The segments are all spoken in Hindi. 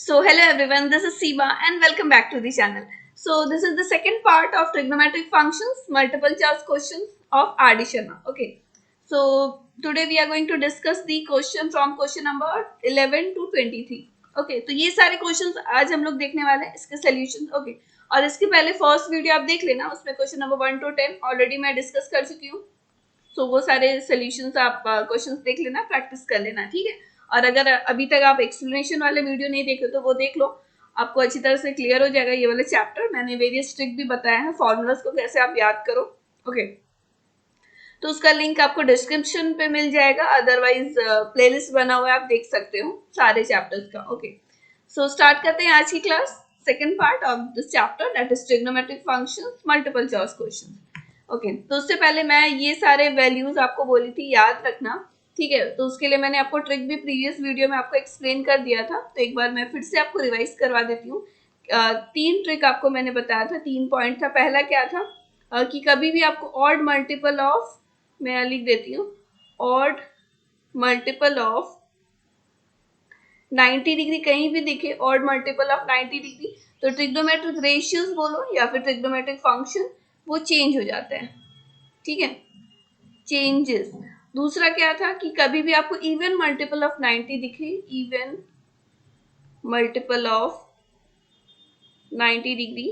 So hello everyone, this is Seema and welcome back to the channel. So this is the second part of trigonometric functions, multiple choice questions of R.D. Sharma. Okay. So today we are going to discuss the question from question number 11 to 23. Okay, तो ये सारे क्वेश्चंस आज हम लोग देखने वाले हैं, इसके सॉल्यूशन. ओके, और इसके पहले फर्स्ट वीडियो आप देख लेना, उसमें क्वेश्चन नंबर 1 to 10 ऑलरेडी मैं डिस्कस कर चुकी हूँ. सो वो सारे सोल्यूशंस आप क्वेश्चंस देख लेना, प्रैक्टिस कर लेना, ठीक है. और अगर अभी तक आप एक्सप्लेनेशन वाले वीडियो नहीं देखे तो वो देख लो, आपको अच्छी तरह से क्लियर हो जाएगा ये वाला चैप्टर. मैंने वेरियस ट्रिक भी बताया है, फॉर्मूलाज को कैसे आप याद करो. ओके, तो उसका लिंक आपको डिस्क्रिप्शन पे मिल जाएगा, अदरवाइज प्लेलिस्ट बना हुआ है, आप देख सकते हो सारे चैप्टर्स का. ओके, सो स्टार्ट करते हैं आज की class, second part of this chapter, that is trigonometric functions, multiple choice question. Okay, तो उससे पहले मैं ये सारे वैल्यूज आपको बोली थी याद रखना, ठीक है. तो उसके लिए मैंने आपको ट्रिक भी प्रीवियस वीडियो में आपको एक्सप्लेन कर दिया था, तो एक बार मैं फिर से आपको रिवाइज करवा देती हूँ. 3 ट्रिक आपको मैंने बताया था, 3 पॉइंट था. पहला क्या था कि कभी भी आपको ऑड मल्टीपल ऑफ, मैं लिख देती हूँ, ऑड मल्टीपल ऑफ 90 डिग्री कहीं भी दिखे, ऑड मल्टीपल ऑफ 90 डिग्री, तो ट्रिग्नोमेट्रिक रेशियोज बोलो या फिर ट्रिग्नोमेट्रिक फंक्शन, वो चेंज हो जाता है, ठीक है, चेंजेस. दूसरा क्या था कि कभी भी आपको इवन मल्टीपल ऑफ 90 दिखे, इवन मल्टीपल ऑफ 90 डिग्री,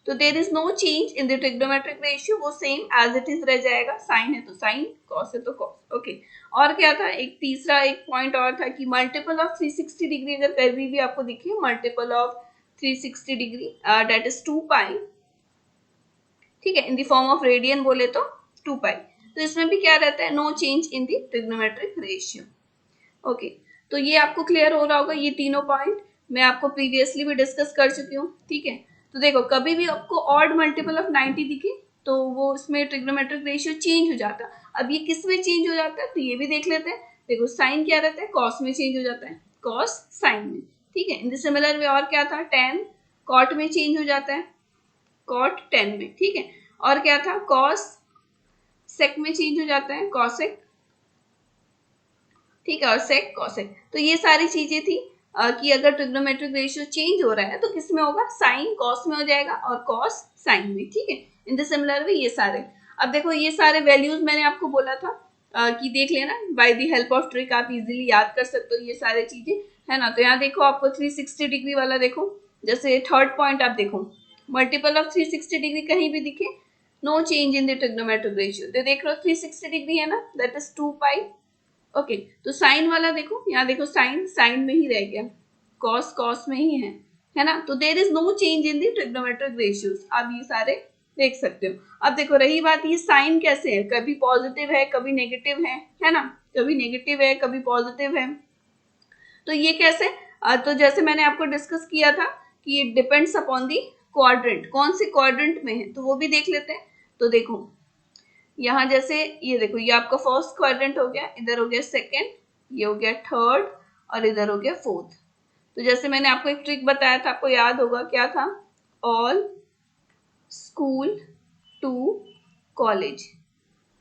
तो there is no change in the trigonometric ratio, वो सेम एज इट इज रह जाएगा. साइन है तो साइन, कॉस है तो कॉस. ओके, और क्या था, एक तीसरा एक पॉइंट और था कि मल्टीपल ऑफ 360 डिग्री अगर कभी भी आपको दिखे, multiple of 360 degree that is 2 पाई, ठीक है, in the form of radian बोले तो 2 पाई. तो इसमें भी क्या रहता है, no change in the trigonometric ratio. Okay, तो ये आपको क्लियर हो रहा होगा, ये तीनों पॉइंट मैं आपको प्रीवियसली भी डिस्कस कर चुकी हूँ, ठीक है. तो देखो, कभी भी आपको ऑड मल्टीपल ऑफ 90 दिखे तो वो उसमें ट्रिग्नोमेट्रिक रेशियो चेंज हो जाता है. अब ये किस में चेंज हो जाता है, तो ये भी देख लेते हैं. देखो, साइन क्या रहता है, कॉस में चेंज हो जाता है, कॉस साइन में, ठीक है. इन द सिमिलर वे और क्या था, टेन कॉट में चेंज हो जाता है, कॉट टेन में, ठीक है. और क्या था, कॉस सेक में चेंज हो जाता है, कॉसेक, ठीक है, और सेक कॉसेक. तो ये सारी चीजें थी कि अगर ट्रिग्नोमेट्रिक रेशियो चेंज हो रहा है तो किस में होगा, साइन कॉस में हो जाएगा और कॉस साइन में, ठीक है. इन द सिमिलर वे ये सारे. अब देखो, ये सारे वैल्यूज मैंने आपको बोला था कि देख लेना, by the help of trick आप इजीली याद कर सकते हो ये सारी चीजें, है ना. तो यहाँ देखो, आपको 360 डिग्री वाला देखो, जैसे थर्ड पॉइंट आप देखो, मल्टीपल ऑफ 360 डिग्री कहीं भी दिखे, no change in the trigonometric ratio. तो देख लो 360 डिग्री है ना, दैट इज 2 पाई. ओके, तो साइन वाला देखो, यहाँ देखो, साइन साइन में ही रह गया, कॉस कॉस में ही है ना. तो there is no change in the trigonometric ratios, आप ये सारे देख सकते हो. अब देखो, रही बात ये साइन कैसे है, कभी पॉजिटिव है कभी नेगेटिव है ना, कभी नेगेटिव है कभी पॉजिटिव है. तो ये कैसे, तो जैसे मैंने आपको डिस्कस किया था कि it depends upon the quadrant, कौन से क्वाड्रेंट में है, तो वो भी देख लेते हैं. तो देखो, यहाँ जैसे ये देखो, ये आपका फर्स्ट क्वाड्रेंट हो गया, इधर हो गया सेकेंड, ये हो गया थर्ड, और इधर हो गया फोर्थ. तो जैसे मैंने आपको एक ट्रिक बताया था, आपको याद होगा क्या था, ऑल स्कूल टू कॉलेज,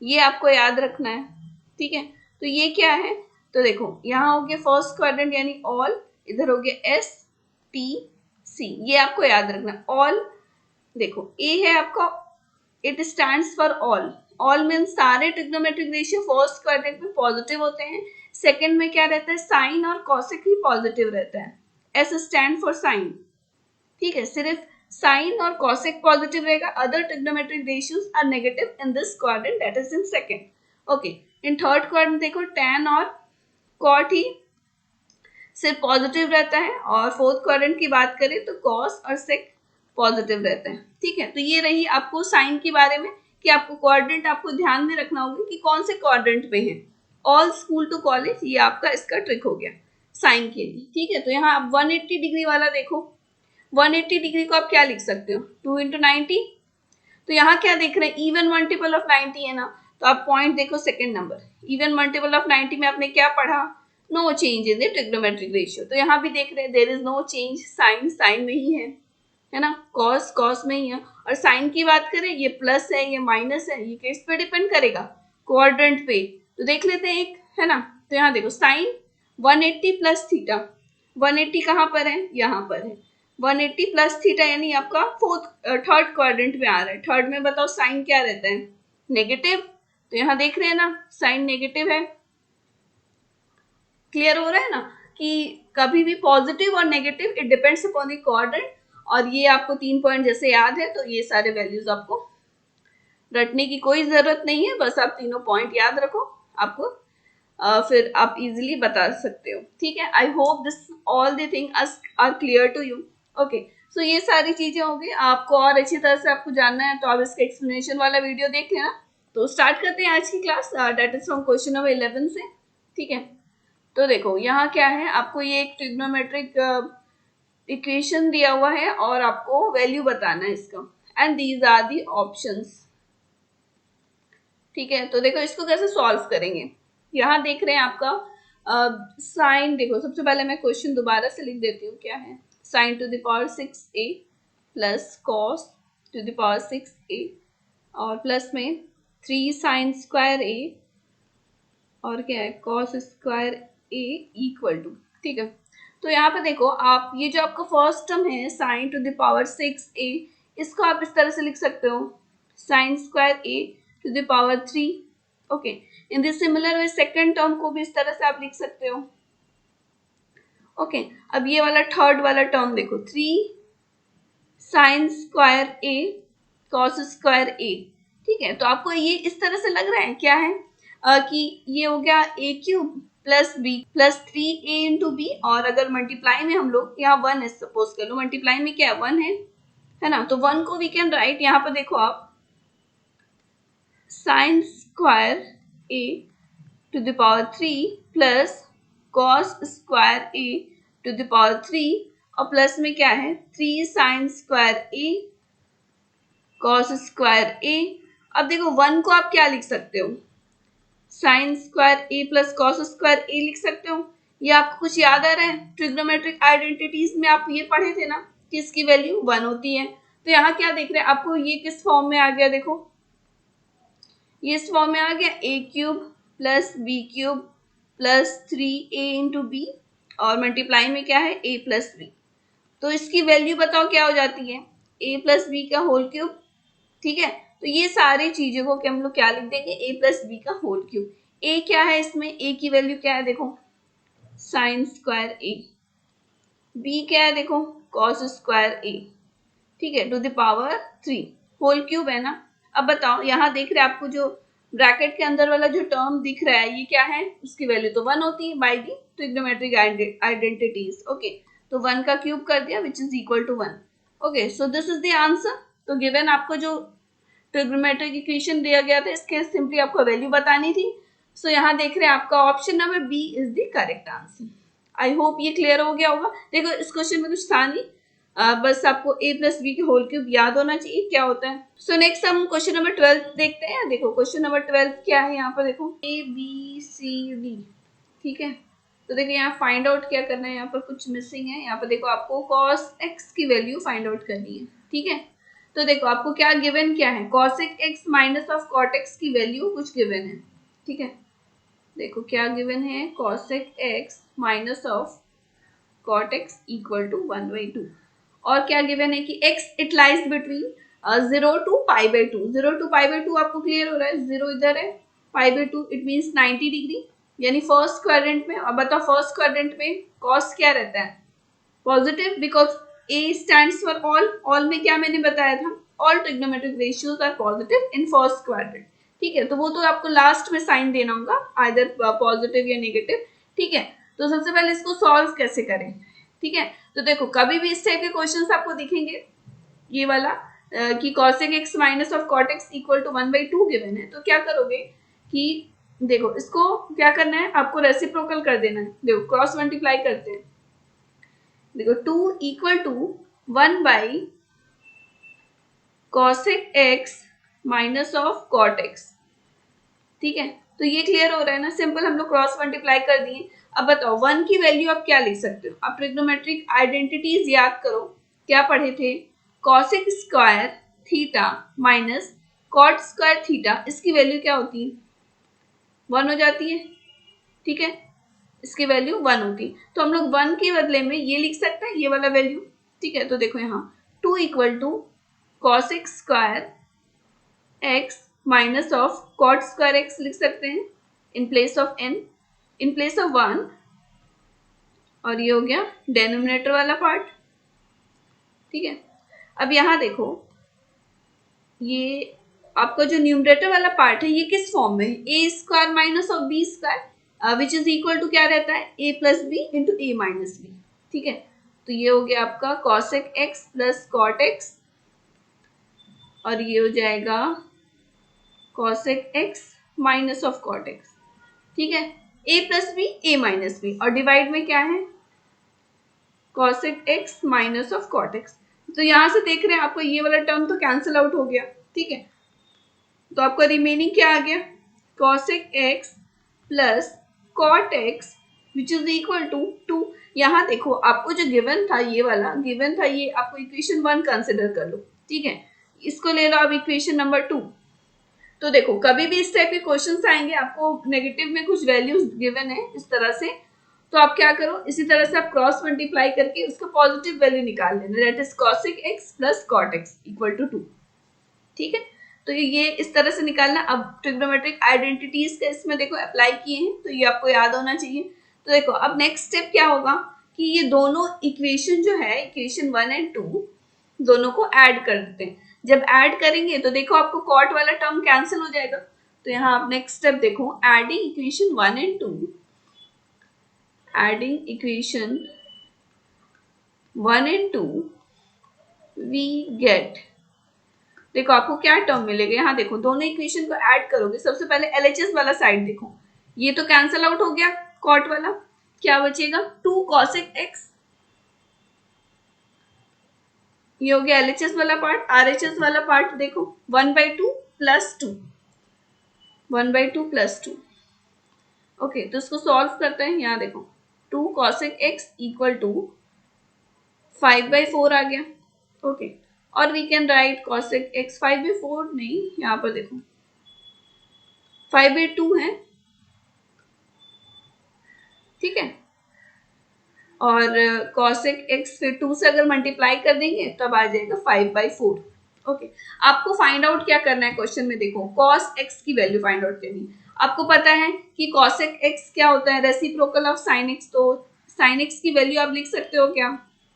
ये आपको याद रखना है, ठीक है. तो ये क्या है, तो देखो, यहाँ हो गया फर्स्ट क्वाड्रेंट यानी ऑल, इधर हो गया एस टी सी, ये आपको याद रखना. ऑल देखो, ए है आपका, it stands for all, all means सारे ट्रिग्नोमेट्रिक रेशियो फर्स्ट क्वाड्रेंट में पॉजिटिव होते हैं, सेकंड में क्या रहता है, साइन और कॉसेक ही पॉजिटिव रहता है. एस स्टैंड फॉर साइन, ठीक है, सिर्फ साइन और कॉसेक पॉजिटिव रहेगा, other trigonometric ratios are negative in this quadrant, that is in second. Okay, in third quadrant देखो, टैन और कॉट ही सिर्फ पॉजिटिव रहता है, और फोर्थ क्वाड्रेंट की बात करें तो कॉस और सेक पॉजिटिव रहता है, ठीक है. तो ये रही आपको साइन के बारे में कि आपको क्वाड्रेंट आपको ध्यान में रखना होगा कि कौन से क्वाड्रेंट पे है. ऑल स्कूल टू कॉलेज, ये आपका इसका ट्रिक हो गया साइन के लिए, ठीक है. तो यहाँ आप 180 डिग्री वाला देखो, 180 डिग्री को आप क्या लिख सकते हो, 2 into 90. तो यहाँ क्या देख रहे हैं, इवन मल्टीपल ऑफ 90 है ना, तो आप पॉइंट देखो second number, even multiple of 90 में आपने क्या पढ़ा, no change in the trigonometric ratio. तो यहाँ भी देख रहे हैं, there is no change, sine sine में ही है ना, कॉस कॉस में ही है. और साइन की बात करें, ये प्लस है ये माइनस है, ये किस पे डिपेंड करेगा, क्वाड्रेंट पे. तो देख लेते हैं एक, है ना. तो यहाँ देखो, साइन 180 प्लस थीटा, 180 कहाँ पर है, यहाँ पर है। 180 प्लस थीटा यानी आपका थर्ड क्वाड्रेंट में आ रहा है। थर्ड में बताओ साइन क्या रहता है, नेगेटिव। तो यहाँ देख रहे हैं ना, साइन नेगेटिव है। क्लियर हो रहा है ना कि कभी भी पॉजिटिव और negative, it depends upon the quadrant. और ये आपको 3 पॉइंट जैसे याद है, तो ये सारे वैल्यूज आपको रटने की कोई जरूरत नहीं है, बस आप तीनों पॉइंट याद रखो, आपको फिर आप इजीली बता सकते हो। ठीक है, I hope this all the thing are clear to you. Okay, so ये सारी चीजें हो गई। आपको और अच्छी तरह से आपको जानना है तो आप इसका एक्सप्लेनेशन वाला वीडियो देख लेना। तो स्टार्ट करते हैं आज की class, that is from question number 11 से। ठीक है, तो देखो यहाँ क्या है, आपको ये एक ट्रिग्नोमेट्रिक इक्वेशन दिया हुआ है और आपको वैल्यू बताना है इसका, and these are the options. ठीक है, तो देखो इसको कैसे सॉल्व करेंगे। यहाँ देख रहे हैं आपका साइन, देखो सबसे पहले मैं क्वेश्चन दोबारा से लिख देती हूँ। क्या है, sine to the power 6a plus cos two the power 6a और प्लस में 3 साइन स्क्वायर a और क्या है cos square a equal to. ठीक है, तो यहाँ पे देखो आप, ये जो आपका फर्स्ट टर्म है sine to the power 6a, इसको आप इस तरह से लिख सकते हो, sine square a to the power 3। Okay, in this similar way second term को भी इस तरह से आप लिख सकते हो। ओके, अब ये वाला थर्ड वाला टर्म देखो, 3 sine square a cos square a। ठीक है, तो आपको ये इस तरह से लग रहा है क्या है, कि ये हो गया a cube plus B plus 3a into B, और अगर मल्टीप्लाई में हम लोग यहाँ 1 है, सपोज कर लो मल्टीप्लाई में क्या है 1 है ना, तो 1 को वी कैन राइट, यहाँ पर देखो आप sine square a to the power 3 plus cos square a to the power 3 और प्लस में क्या है 3 sine square a cos square a। अब देखो 1 को आप क्या लिख सकते हो, sine square a plus cos square a लिख सकते हो। ये आपको कुछ याद आ रहा है, ट्रिग्नोमेट्रिक आइडेंटिटीज में आप ये पढ़े थे ना कि इसकी वैल्यू 1 होती है। तो यहाँ क्या देख रहे हैं आपको, ये किस फॉर्म में आ गया, देखो ये इस फॉर्म में आ गया, a cube plus B cube plus 3a into B और मल्टीप्लाई में क्या है a प्लस बी। तो इसकी वैल्यू बताओ क्या हो जाती है, a प्लस बी का होल क्यूब। ठीक है, तो ये सारी चीजों को हम लोग क्या लिख देंगे, a प्लस बी का होल क्यूब। a क्या है इसमें, a की वैल्यू क्या है, देखो साइन स्क्वायर a, b क्या है देखो कॉस स्क्वायर a। ठीक है, to the power 3, whole cube है ना। अब बताओ यहाँ देख रहे हैं आपको जो ब्रैकेट के अंदर वाला जो टर्म दिख रहा है ये क्या है, उसकी वैल्यू तो 1 होती है by the trigonometric identities. Okay, तो 1 का क्यूब कर दिया which is equal to 1। Okay, so this is the answer. तो गिवन आपको जो ट्रिग्नोमेट्रिक इक्वेशन दिया गया था, इसके सिंपली आपको वैल्यू बतानी थी। सो यहाँ देख रहे हैं आपका option number B is the correct answer. I hope ये क्लियर हो गया होगा। देखो इस क्वेश्चन में कुछ था नहीं, बस आपको a प्लस बी के होल क्यूब याद होना चाहिए क्या होता है। सो नेक्स्ट हम क्वेश्चन नंबर 12 देखते हैं। देखो क्वेश्चन नंबर 12 क्या है, यहाँ पर देखो a b c d। ठीक है, तो देखो यहाँ फाइंड आउट क्या करना है, यहाँ पर कुछ मिसिंग है। यहाँ पर देखो आपको cos x की वैल्यू फाइंड आउट करनी है। ठीक है, तो देखो आपको क्या गिवन क्या है, cosec x minus of cot x की वैल्यू कुछ गिवन है। ठीक है, देखो क्या गिवन है, cosec x minus of cot x equal to 1/2। और क्या गिवन है कि x it lies between 0 to pi by 2। 0 to pi by 2 आपको क्लियर हो रहा है, 0 इधर है, pi by 2 it means 90 degree, यानी फर्स्ट क्वाड्रेंट में। अब बताओ फर्स्ट क्वाड्रेंट में कॉस क्या रहता है, positive, because a stands for all. All में क्या मैंने बताया था, all trigonometric ratios are positive in first quadrant. ठीक है, तो वो तो आपको लास्ट में साइन देना होगा, आइदर पॉजिटिव या नेगेटिव। ठीक है, तो सबसे पहले इसको सॉल्व कैसे करें। ठीक है, तो देखो कभी भी इस टाइप के क्वेश्चंस आपको दिखेंगे, ये वाला कि cosec x minus of cot x equal to 1/2 given है, तो क्या करोगे कि देखो इसको क्या करना है, आपको रेसिप्रोकल कर देना है। देखो क्रॉस मल्टीप्लाई करते हैं, देखो 2 equal to 1 by cosec x minus of cot x। ठीक है, तो ये क्लियर हो रहा है ना, सिंपल हम लोग क्रॉस मल्टीप्लाई कर दिए। अब बताओ 1 की वैल्यू आप क्या लिख सकते हो, आप ट्रिग्नोमेट्रिक आइडेंटिटीज याद करो, क्या पढ़े थे, cosec square theta minus cot square theta, इसकी वैल्यू क्या होती है 1 हो जाती है। ठीक है, इसकी वैल्यू 1 होती, तो हम लोग 1 के बदले में ये लिख सकते हैं, ये वाला वैल्यू। ठीक है, तो देखो यहाँ 2 equal to cos x square x minus of cot square x लिख सकते हैं in place of n, in place of 1, और ये हो गया डेनोमिनेटर वाला पार्ट। ठीक है, अब यहाँ देखो ये आपका जो न्यूमरेटर वाला पार्ट है ये किस फॉर्म में है, A square minus of B square which is equal to क्या रहता है, A plus B into A minus B. ठीक है, तो ये हो गया आपका cosec x plus cot X, और ये हो जाएगा cosec X minus of cot X. ठीक है, A plus B A minus B, और डिवाइड में क्या है cosec X minus of cot X. तो यहां से देख रहे हैं आपको ये वाला टर्म तो कैंसिल आउट हो गया। ठीक है, तो आपका रिमेनिंग क्या आ गया, cosec x plus cot x which is equal to 2। यहाँ देखो आपको जो गिवन था ये वाला गिवन था, ये आपको इक्वेशन 1 कंसिडर कर लो। ठीक है, इसको ले लो अब इक्वेशन नंबर 2। तो देखो कभी भी इस टाइप के क्वेश्चंस आएंगे, आपको नेगेटिव में कुछ वैल्यूज गिवन है इस तरह से, तो आप क्या करो इसी तरह से आप क्रॉस मल्टीप्लाई करके उसका पॉजिटिव वैल्यू निकाल लेना, that is cosec x plus cot x equal to 2। ठीक है, तो ये इस तरह से निकालना। अब ट्रिग्नोमेट्रिक आइडेंटिटीज का इसमें देखो अप्लाई किए हैं, तो ये आपको याद होना चाहिए। तो देखो अब नेक्स्ट स्टेप क्या होगा कि ये दोनों इक्वेशन जो है इक्वेशन 1 एंड 2 दोनों को ऐड कर देते हैं। जब ऐड करेंगे तो देखो आपको कॉट वाला टर्म कैंसिल हो जाएगा। तो यहाँ आप नेक्स्ट स्टेप देखो, adding equation 1 and 2, adding equation 1 and 2 we get, देखो आपको क्या टर्म मिलेगा। यहाँ देखो दोनों इक्वेशन को ऐड करोगे, सबसे पहले एलएचएस वाला साइड देखो, ये तो कैंसिल आउट हो गया कॉट वाला, क्या बचेगा 2 कॉसेक एक्स, ये हो गया एलएचएस वाला पार्ट। आरएचएस वाला पार्ट देखो 1/2 प्लस 2, 1/2 प्लस 2। ओके, तो इसको सॉल्व करते हैं। यहाँ देखो 2 कॉसेक एक्स इक्वल टू 5/4 आ गया। ओके, और we can write cosec x 5/4 नहीं, यहाँ पर देखो 5/2 है। ठीक है, और कॉसेक एक्स फिर 2 से अगर मल्टीप्लाई कर देंगे तब आ जाएगा 5/4। ओके, आपको फाइंड आउट क्या करना है क्वेश्चन में, देखो कॉस एक्स की वैल्यू फाइंड आउट करनी है। आपको पता है कि कॉसेक एक्स क्या होता है, रेसिप्रोकल ऑफ साइन एक्स, तो साइन एक्स की वैल्यू आप लिख सकते हो क्या,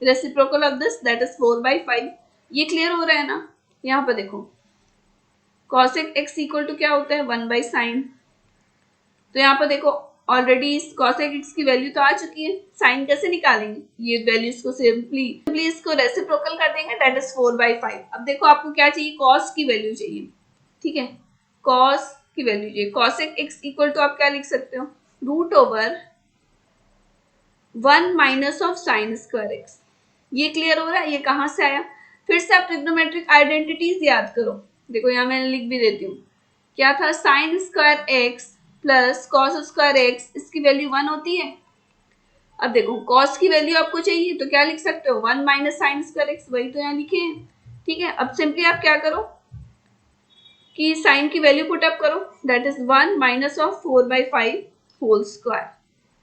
reciprocal of this that is 4/5। ये क्लियर हो रहा है ना। यहाँ पर देखो कॉसेक एक्स इक्वल टू क्या होता है 1/sin, तो यहाँ पर देखो ऑलरेडी इस कॉसेक एक्स की वैल्यू तो आ चुकी है, साइन कैसे निकालेंगे, ये वैल्यूज को सिंपली इसको रेसिप्रोकल कर देंगे दैट इज 4/5। अब देखो आपको क्या चाहिए, कॉस की वैल्यू चाहिए। ठीक है, कॉस की वैल्यू चाहिए, कॉसेक एक्स इक्वल टू आप क्या लिख सकते हो, √1 minus of sine square x. ये क्लियर हो रहा है, ये कहाँ से आया। फिर से आप ट्रिग्नोमेट्रिक आइडेंटिटीज याद करो, देखो यहाँ मैंने लिख भी देती हूँ, क्या था sine square x plus cos square x, इसकी वैल्यू 1 होती है। अब देखो कॉस की वैल्यू आपको चाहिए तो क्या लिख सकते हो 1 माइनस साइन स्क्वायर एक्स, वही तो यहाँ लिखे हैं। ठीक है, अब सिंपली आप क्या करो कि साइन की वैल्यू पुट अप करो, that is 1 minus of 4/5 whole square.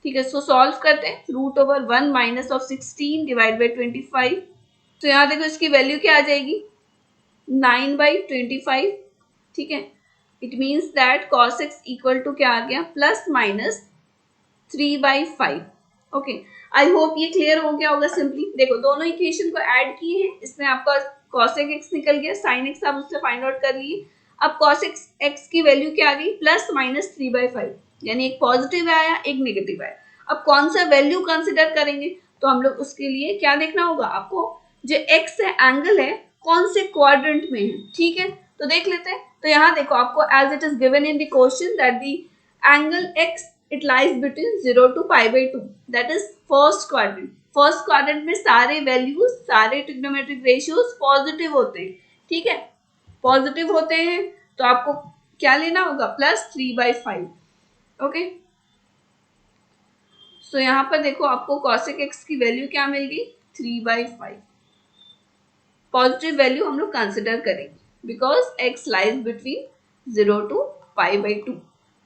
ठीक है, इसको सॉल्व करते हैं, √1 माइनस ऑफ 16 डिवाइड बाई 25। तो यहाँ देखो इसकी वैल्यू क्या आ जाएगी 9/25। ठीक है, it means that cos x equal to क्या आ गया plus minus 3/5। Okay, I hope ये क्लियर हो गया होगा। सिंपली देखो दोनों इक्वेशन को ऐड किए हैं, इसमें आपका cosec x निकल गया, sin x आप उससे फाइंड आउट कर लिए। अब cosec x की वैल्यू क्या आ गई प्लस माइनस 3/5, यानी एक पॉजिटिव आया एक नेगेटिव आया। अब कौन सा वैल्यू कंसिडर करेंगे, तो हम लोग उसके लिए क्या देखना होगा, आपको जो x है एंगल है कौन से क्वाड्रेंट में है। ठीक है, तो देख लेते हैं। तो यहाँ देखो आपको as it is given in the question that the angle x it lies between 0 to π/2, that is first quadrant। First quadrant में सारे वैल्यूज सारे ट्रिग्नोमेट्रिक रेशियोज पॉजिटिव होते हैं। ठीक है, पॉजिटिव होते हैं तो आपको क्या लेना होगा प्लस 3/5। ओके, सो यहाँ पर देखो आपको cosec x की वैल्यू क्या मिल गई 3/5। पॉजिटिव वैल्यू हम लोग कंसिडर करेंगे because x lies between 0 to π/2।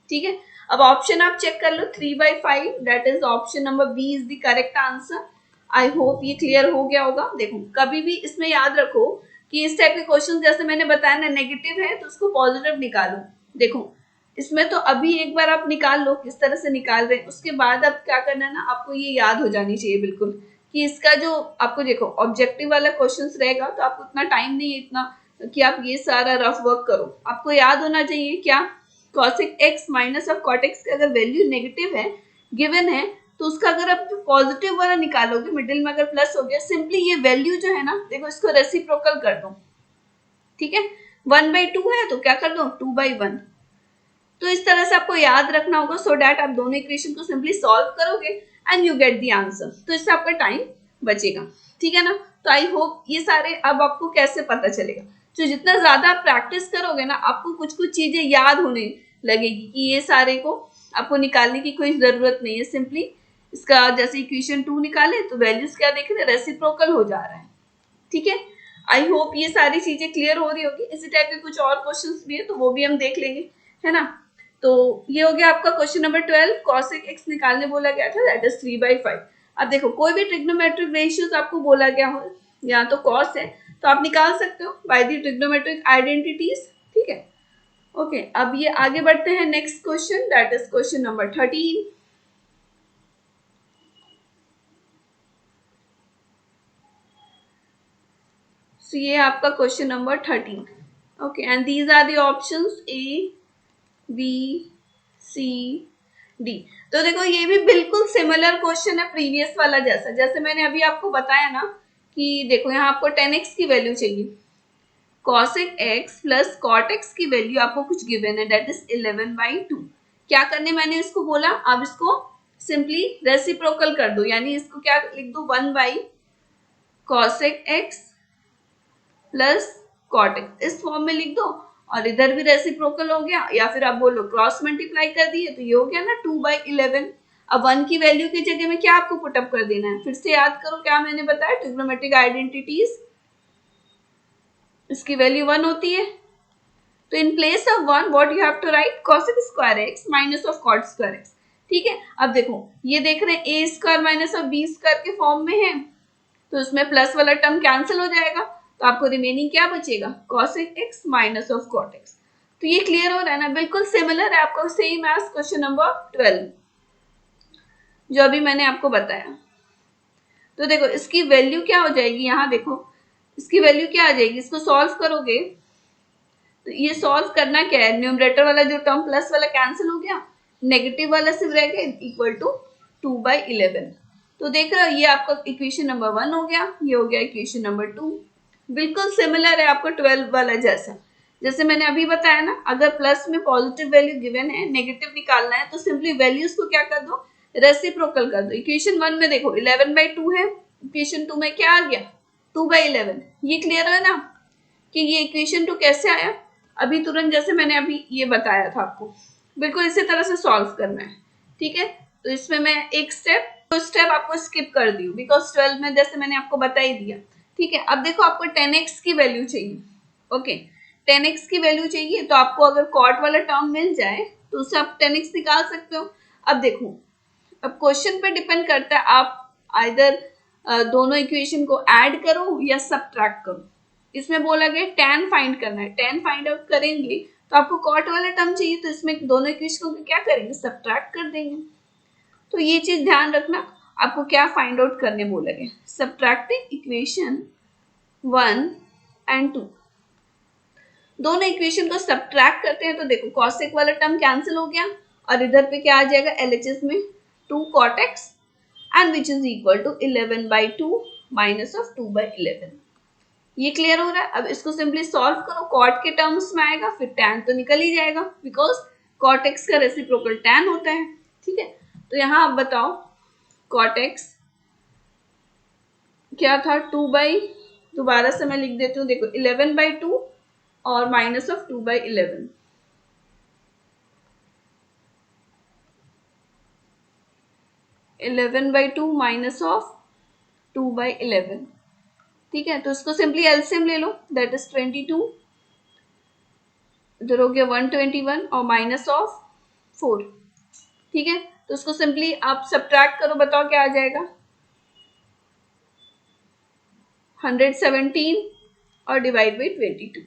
ठीक है, अब ऑप्शन आप चेक कर लो, 3/5, that is option number B is the correct answer. I hope ये क्लियर हो गया होगा। देखो कभी भी इसमें याद रखो कि इस टाइप के क्वेश्चन जैसे मैंने बताया ना, नेगेटिव है तो उसको पॉजिटिव निकालो। देखो इसमें तो अभी एक बार आप निकाल लो किस तरह से निकाल रहे हैं, उसके बाद अब क्या करना है ना, आपको ये याद हो जानी चाहिए बिल्कुल कि इसका जो आपको देखो ऑब्जेक्टिव वाला क्वेश्चंस रहेगा तो आपको उतना टाइम नहीं है इतना कि आप ये सारा रफ वर्क करो। आपको याद होना चाहिए क्या, cosec x minus of cot x का अगर वैल्यू नेगेटिव है गिवन है तो उसका अगर आप पॉजिटिव वाला निकालोगे, मिडिल में अगर प्लस हो गया, सिंपली ये वैल्यू जो है ना, देखो इसको रेसिप्रोकल कर दो। ठीक है, 1/2 है तो क्या कर दो 2/1। तो इस तरह से आपको याद रखना होगा सो डैट आप दोनों इक्वेशन को सिंपली सॉल्व करोगे and you get the answer. तो इससे आपका टाइम बचेगा। ठीक है ना। तो आई होप ये सारे अब आपको कैसे पता चलेगा, तो जितना ज्यादा आप प्रैक्टिस करोगे ना आपको कुछ कुछ चीजें याद होने लगेगी कि ये सारे को आपको निकालने की कोई जरूरत नहीं है। सिंपली इसका जैसे इक्वेशन 2 निकाले तो वैल्यूज क्या देख रहे हैं, रेसिप्रोकल हो जा रहा है। ठीक है, आई होप ये सारी चीजें क्लियर हो रही होगी। इसी टाइप के कुछ और क्वेश्चंस भी है तो वो भी हम देख लेंगे, है ना। तो ये हो गया आपका क्वेश्चन नंबर 12, cosec x निकालने बोला गया था, दैट इज 3/5। अब देखो कोई भी ट्रिग्नोमेट्रिक रेशियोज आपको बोला गया हो या तो cos है तो आप निकाल सकते हो बाय द ट्रिग्नोमेट्रिक आइडेंटिटीज। ठीक है, ओके अब ये आगे बढ़ते हैं next question, that is question number 13। So ये आपका question number 13। Okay and these are the options A B C D। तो देखो ये भी बिल्कुल सिमिलर क्वेश्चन है प्रीवियस वाला जैसा, जैसे मैंने अभी आपको बताया ना कि देखो यहाँ आपको 10x की वैल्यू चाहिए, cosec x plus cot x की वैल्यू आपको कुछ गिवन है, दैट इज 11/2। क्या करने मैंने इसको बोला, अब इसको सिंपली रेसिप्रोकल कर दो, यानी इसको क्या लिख दो 1/cosec x plus cot x, इस फॉर्म में लिख दो। और इधर भी रेसिप्रोकल हो गया, या फिर आप बोलो क्रॉस मल्टीप्लाई कर दिए तो ये हो गया ना 2/11। अब 1 की वैल्यू की जगह में क्या आपको पुटअप कर देना है, फिर से याद करो क्या मैंने बताया, ट्रिग्नोमेट्रिक आइडेंटिटीज, इसकी वैल्यू 1 होती है तो in place of 1 what you have to write cosec square x minus of cot square x। ठीक है, अब देखो ये देख रहे हैं a square minus of b square के फॉर्म में है तो उसमें प्लस वाला टर्म कैंसिल हो जाएगा, तो आपको रिमेनिंग क्या बचेगा, cosec x minus of cot x। तो ये क्लियर हो रहा है ना, बिल्कुल सिमिलर है आपका सेम एज क्वेश्चन नंबर 12 जो अभी मैंने आपको बताया। तो देखो इसकी वैल्यू क्या हो जाएगी, यहाँ देखो इसकी वैल्यू क्या आ जाएगी, इसको सॉल्व करोगे तो ये सॉल्व करना क्या है, न्यूमरेटर वाला जो टर्म प्लस वाला कैंसिल हो गया, नेगेटिव वाला सिर्फ रह गया इक्वल टू 2/11। तो देख रहे हो ये आपका इक्वेशन नंबर 1 हो गया, ये हो गया इक्वेशन नंबर 2। बिल्कुल सिमिलर है आपका 12 वाला जैसा। जैसे मैंने अभी बताया ना, अगर प्लस में पॉजिटिव वैल्यू गिवन है, नेगेटिव निकालना है तो सिंपली वैल्यूज को क्या कर दो, रेसिप्रोकल कर दो। इक्वेशन 1 में देखो 11/2 है, इक्वेशन 2 में क्या आ गया 2/11। ये क्लियर है ना कि ये इक्वेशन 2 कैसे आया, अभी तुरंत जैसे मैंने अभी ये बताया था आपको, बिल्कुल इसी तरह से सॉल्व करना है। ठीक है, तो इसमें मैं एक स्टेप आपको स्किप कर दी बिकॉज 12 में जैसे मैंने आपको बता ही दिया। ठीक है, अब देखो आपको 10x की वैल्यू चाहिए। ओके 10x की वैल्यू चाहिए तो आपको अगर कॉट वाला टर्म मिल जाए तो उससे आप 10x निकाल सकते हो। अब देखो अब क्वेश्चन पे डिपेंड करता है, आप आइदर दोनों इक्वेशन को ऐड करो या सब्ट्रैक्ट करो। इसमें बोला गया tan फाइंड करना है, tan फाइंड आउट करेंगे तो आपको कॉट वाला टर्म चाहिए तो इसमें दोनों इक्वेशन को क्या करेंगे, सब्ट्रैक्ट कर देंगे। तो ये चीज ध्यान रखना, आपको क्या फाइंड आउट करने बोला गया, सब्ट्रैक्टिंग इक्वेशन 1 एंड 2। दोनों इक्वेशन को सब्ट्रैक्ट करते हैं तो देखो cosec वाला टर्म कैंसिल हो गया और इधर पे क्या आ जाएगा LHS में 2 cot x and which is equal to 11/2 minus of 2/11। ये क्लियर हो रहा है। अब इसको सिंपली सॉल्व करो, कॉट के टर्म्स में आएगा फिर tan तो निकल ही जाएगा बिकॉज cot x का रेसिप्रोकल tan होता है। ठीक है, तो यहाँ आप बताओ cot x क्या था, दोबारा से मैं लिख देती हूँ, देखो 11/2 और माइनस ऑफ 2/11। 11/2 minus of 2/11। ठीक है, तो इसको सिंपली एलसीएम ले लो, दैट इज 22, इधर हो गया 121 और माइनस ऑफ 4। ठीक है, तो उसको सिंपली आप सब्ट्रैक्ट करो, बताओ क्या आ जाएगा, 117 और डिवाइड बाई 22।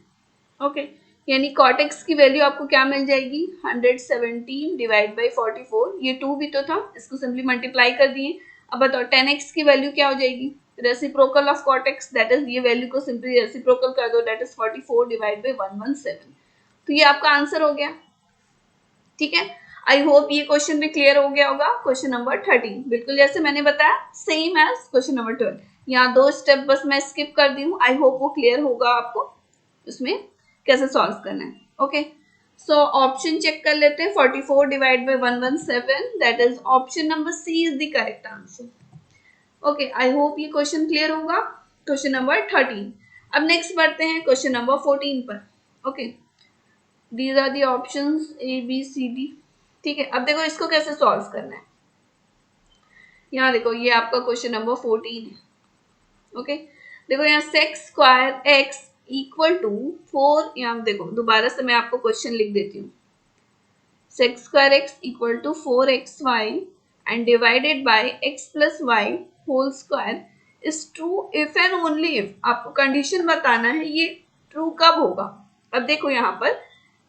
ओके, यानी कॉट एक्स की वैल्यू आपको क्या मिल जाएगी, 117 डिवाइड बाई 44, ये 2 भी तो था, इसको सिंपली मल्टीप्लाई कर दिए। अब बताओ 10x की वैल्यू क्या हो जाएगी, reciprocal of cot x, that is ये वैल्यू को सिंपली रेसिप्रोकल कर दो, दैट इज 44 डिवाइड बाई 117। तो ये आपका आंसर हो गया। ठीक है, आई होप ये क्वेश्चन भी क्लियर हो गया होगा। क्वेश्चन नंबर 13 बिल्कुल जैसे मैंने बताया सेम एज क्वेश्चन नंबर 12, यहाँ 2 स्टेप बस मैं स्किप कर दी हूँ, आई होप वो क्लियर होगा आपको उसमें कैसे सॉल्व करना है। ओके, सो ऑप्शन चेक कर लेते हैं, 44 divide by 117, that is option number C is the correct answer. Okay, I hope ये क्वेश्चन क्लियर होगा। Question number 13। अब नेक्स्ट बढ़ते हैं क्वेश्चन नंबर 14 पर। Okay, these are the options A B C D. ठीक है, अब देखो इसको कैसे सॉल्व करना है। यहाँ देखो ये आपका क्वेश्चन नंबर 14 है। ओके, देखो यहाँ sec square x equal to 4, यहाँ देखो दोबारा से मैं आपको क्वेश्चन लिख देती हूँ, sec square x equal to 4xy and divided by x plus Y whole square is true if and only if, आपको कंडीशन बताना है ये ट्रू कब होगा। अब देखो यहाँ पर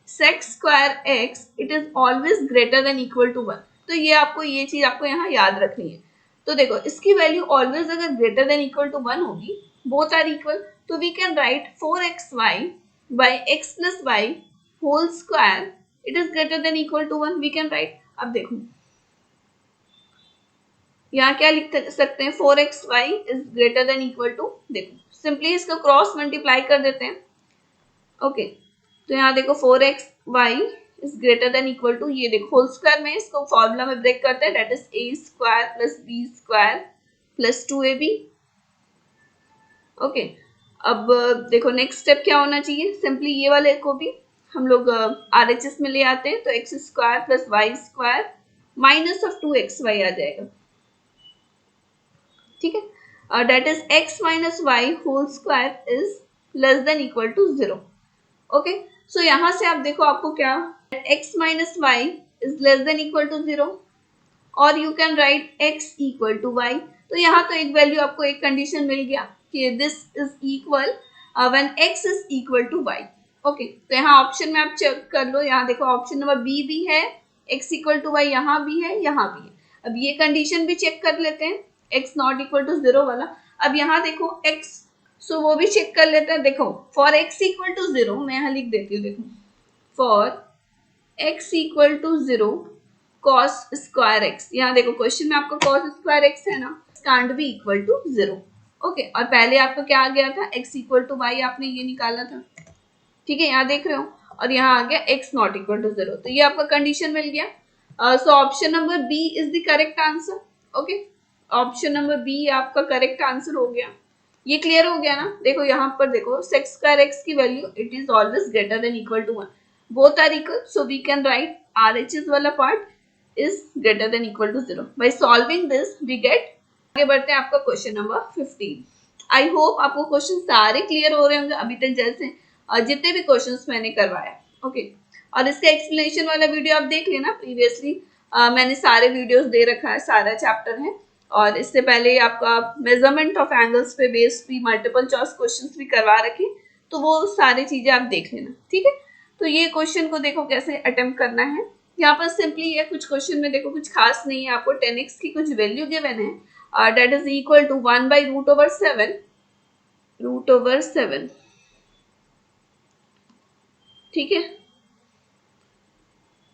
sec square x it is always greater than equal to 1, तो ये आपको ये चीज आपको यहाँ याद रखनी है। तो देखो इसकी वैल्यू ऑलवेज अगर ग्रेटर देन इक्वल टू 1 होगी, बोथ आर इक्वल, तो we can write 4xy by x plus Y whole square it is greater than equal to 1, we can write. अब देखो यहाँ क्या लिख सकते हैं, 4xy is greater than equal to, देखो सिंपली इसको क्रॉस मल्टीप्लाई कर देते हैं। ओके, तो यहाँ देखो 4xy is greater than equal to, ये देखो होल स्क्वायर में इसको फॉर्मूला में ब्रेक करते हैं, that is A square plus B square plus 2ab। Okay, अब देखो नेक्स्ट स्टेप क्या होना चाहिए, सिंपली ये वाले को भी हम लोग RHS में ले आते हैं, तो X square plus Y square minus of 2xy आ जाएगा। ठीक है, that is x minus Y whole square is less than equal to 0। Okay, so यहां से आप देखो आपको क्या, x minus Y is less than equal to 0 और you can write x equal to y। तो यहाँ तो एक वैल्यू आपको एक कंडीशन मिल गया कि this is equal when x is equal to y। Okay, तो यहाँ ऑप्शन में आप चेक कर लो, यहाँ देखो ऑप्शन नंबर बी भी है, x इक्वल टू y यहाँ भी है, यहाँ भी है। अब ये कंडीशन भी चेक कर लेते हैं, x नॉट इक्वल टू 0 वाला। अब यहाँ देखो x, सो वो भी चेक कर लेते हैं। देखो फॉर x इक्वल टू 0 मैं यहाँ लिख देती हूँ, देखो for x equal to 0 cos square x, यहाँ देखो क्वेश्चन में आपको cos स्क्वायर x है ना, can't be equal to 0। Okay, और पहले आपको क्या आ गया था, x इक्वल टू y आपने ये निकाला था। ठीक है, यहाँ देख रहे हो, और यहाँ आ गया x नॉट इक्वल टू 0, तो ये आपका कंडीशन मिल गया। So option number B is the correct answer. Okay, option number B आपका करेक्ट आंसर हो गया। ये क्लियर हो गया ना, देखो यहाँ पर देखो सेक्स स्क्वायर एक्स की value it is always greater than equal to 1, both are equal, so we can write RHS वाला part is greater than equal to 0। By solving this we get, आगे बढ़ते हैं आपका क्वेश्चन नंबर 15। आई होप आपको क्वेश्चन सारे क्लियर हो रहे होंगे अभी तक, जैसे जितने भी क्वेश्चंस मैंने करवाया। ओके, और इसका एक्सप्लेनेशन वाला वीडियो आप देख लेना, प्रीवियसली मैंने सारे वीडियोस दे रखा है, सारा चैप्टर है, और इससे पहले आपका मेजरमेंट ऑफ एंगल्स पे बेस्ड भी मल्टीपल चॉइस क्वेश्चंस भी करवा रखे, तो वो सारी चीजें आप देख लेना। ठीक है, तो ये क्वेश्चन को देखो कैसे अटेम्प्ट करना है। यहाँ पर सिंपली ये कुछ क्वेश्चन में देखो कुछ खास नहीं है, आपको 10x की कुछ वैल्यू गिवन है, that is equal to 1 by root over 7। ठीक है,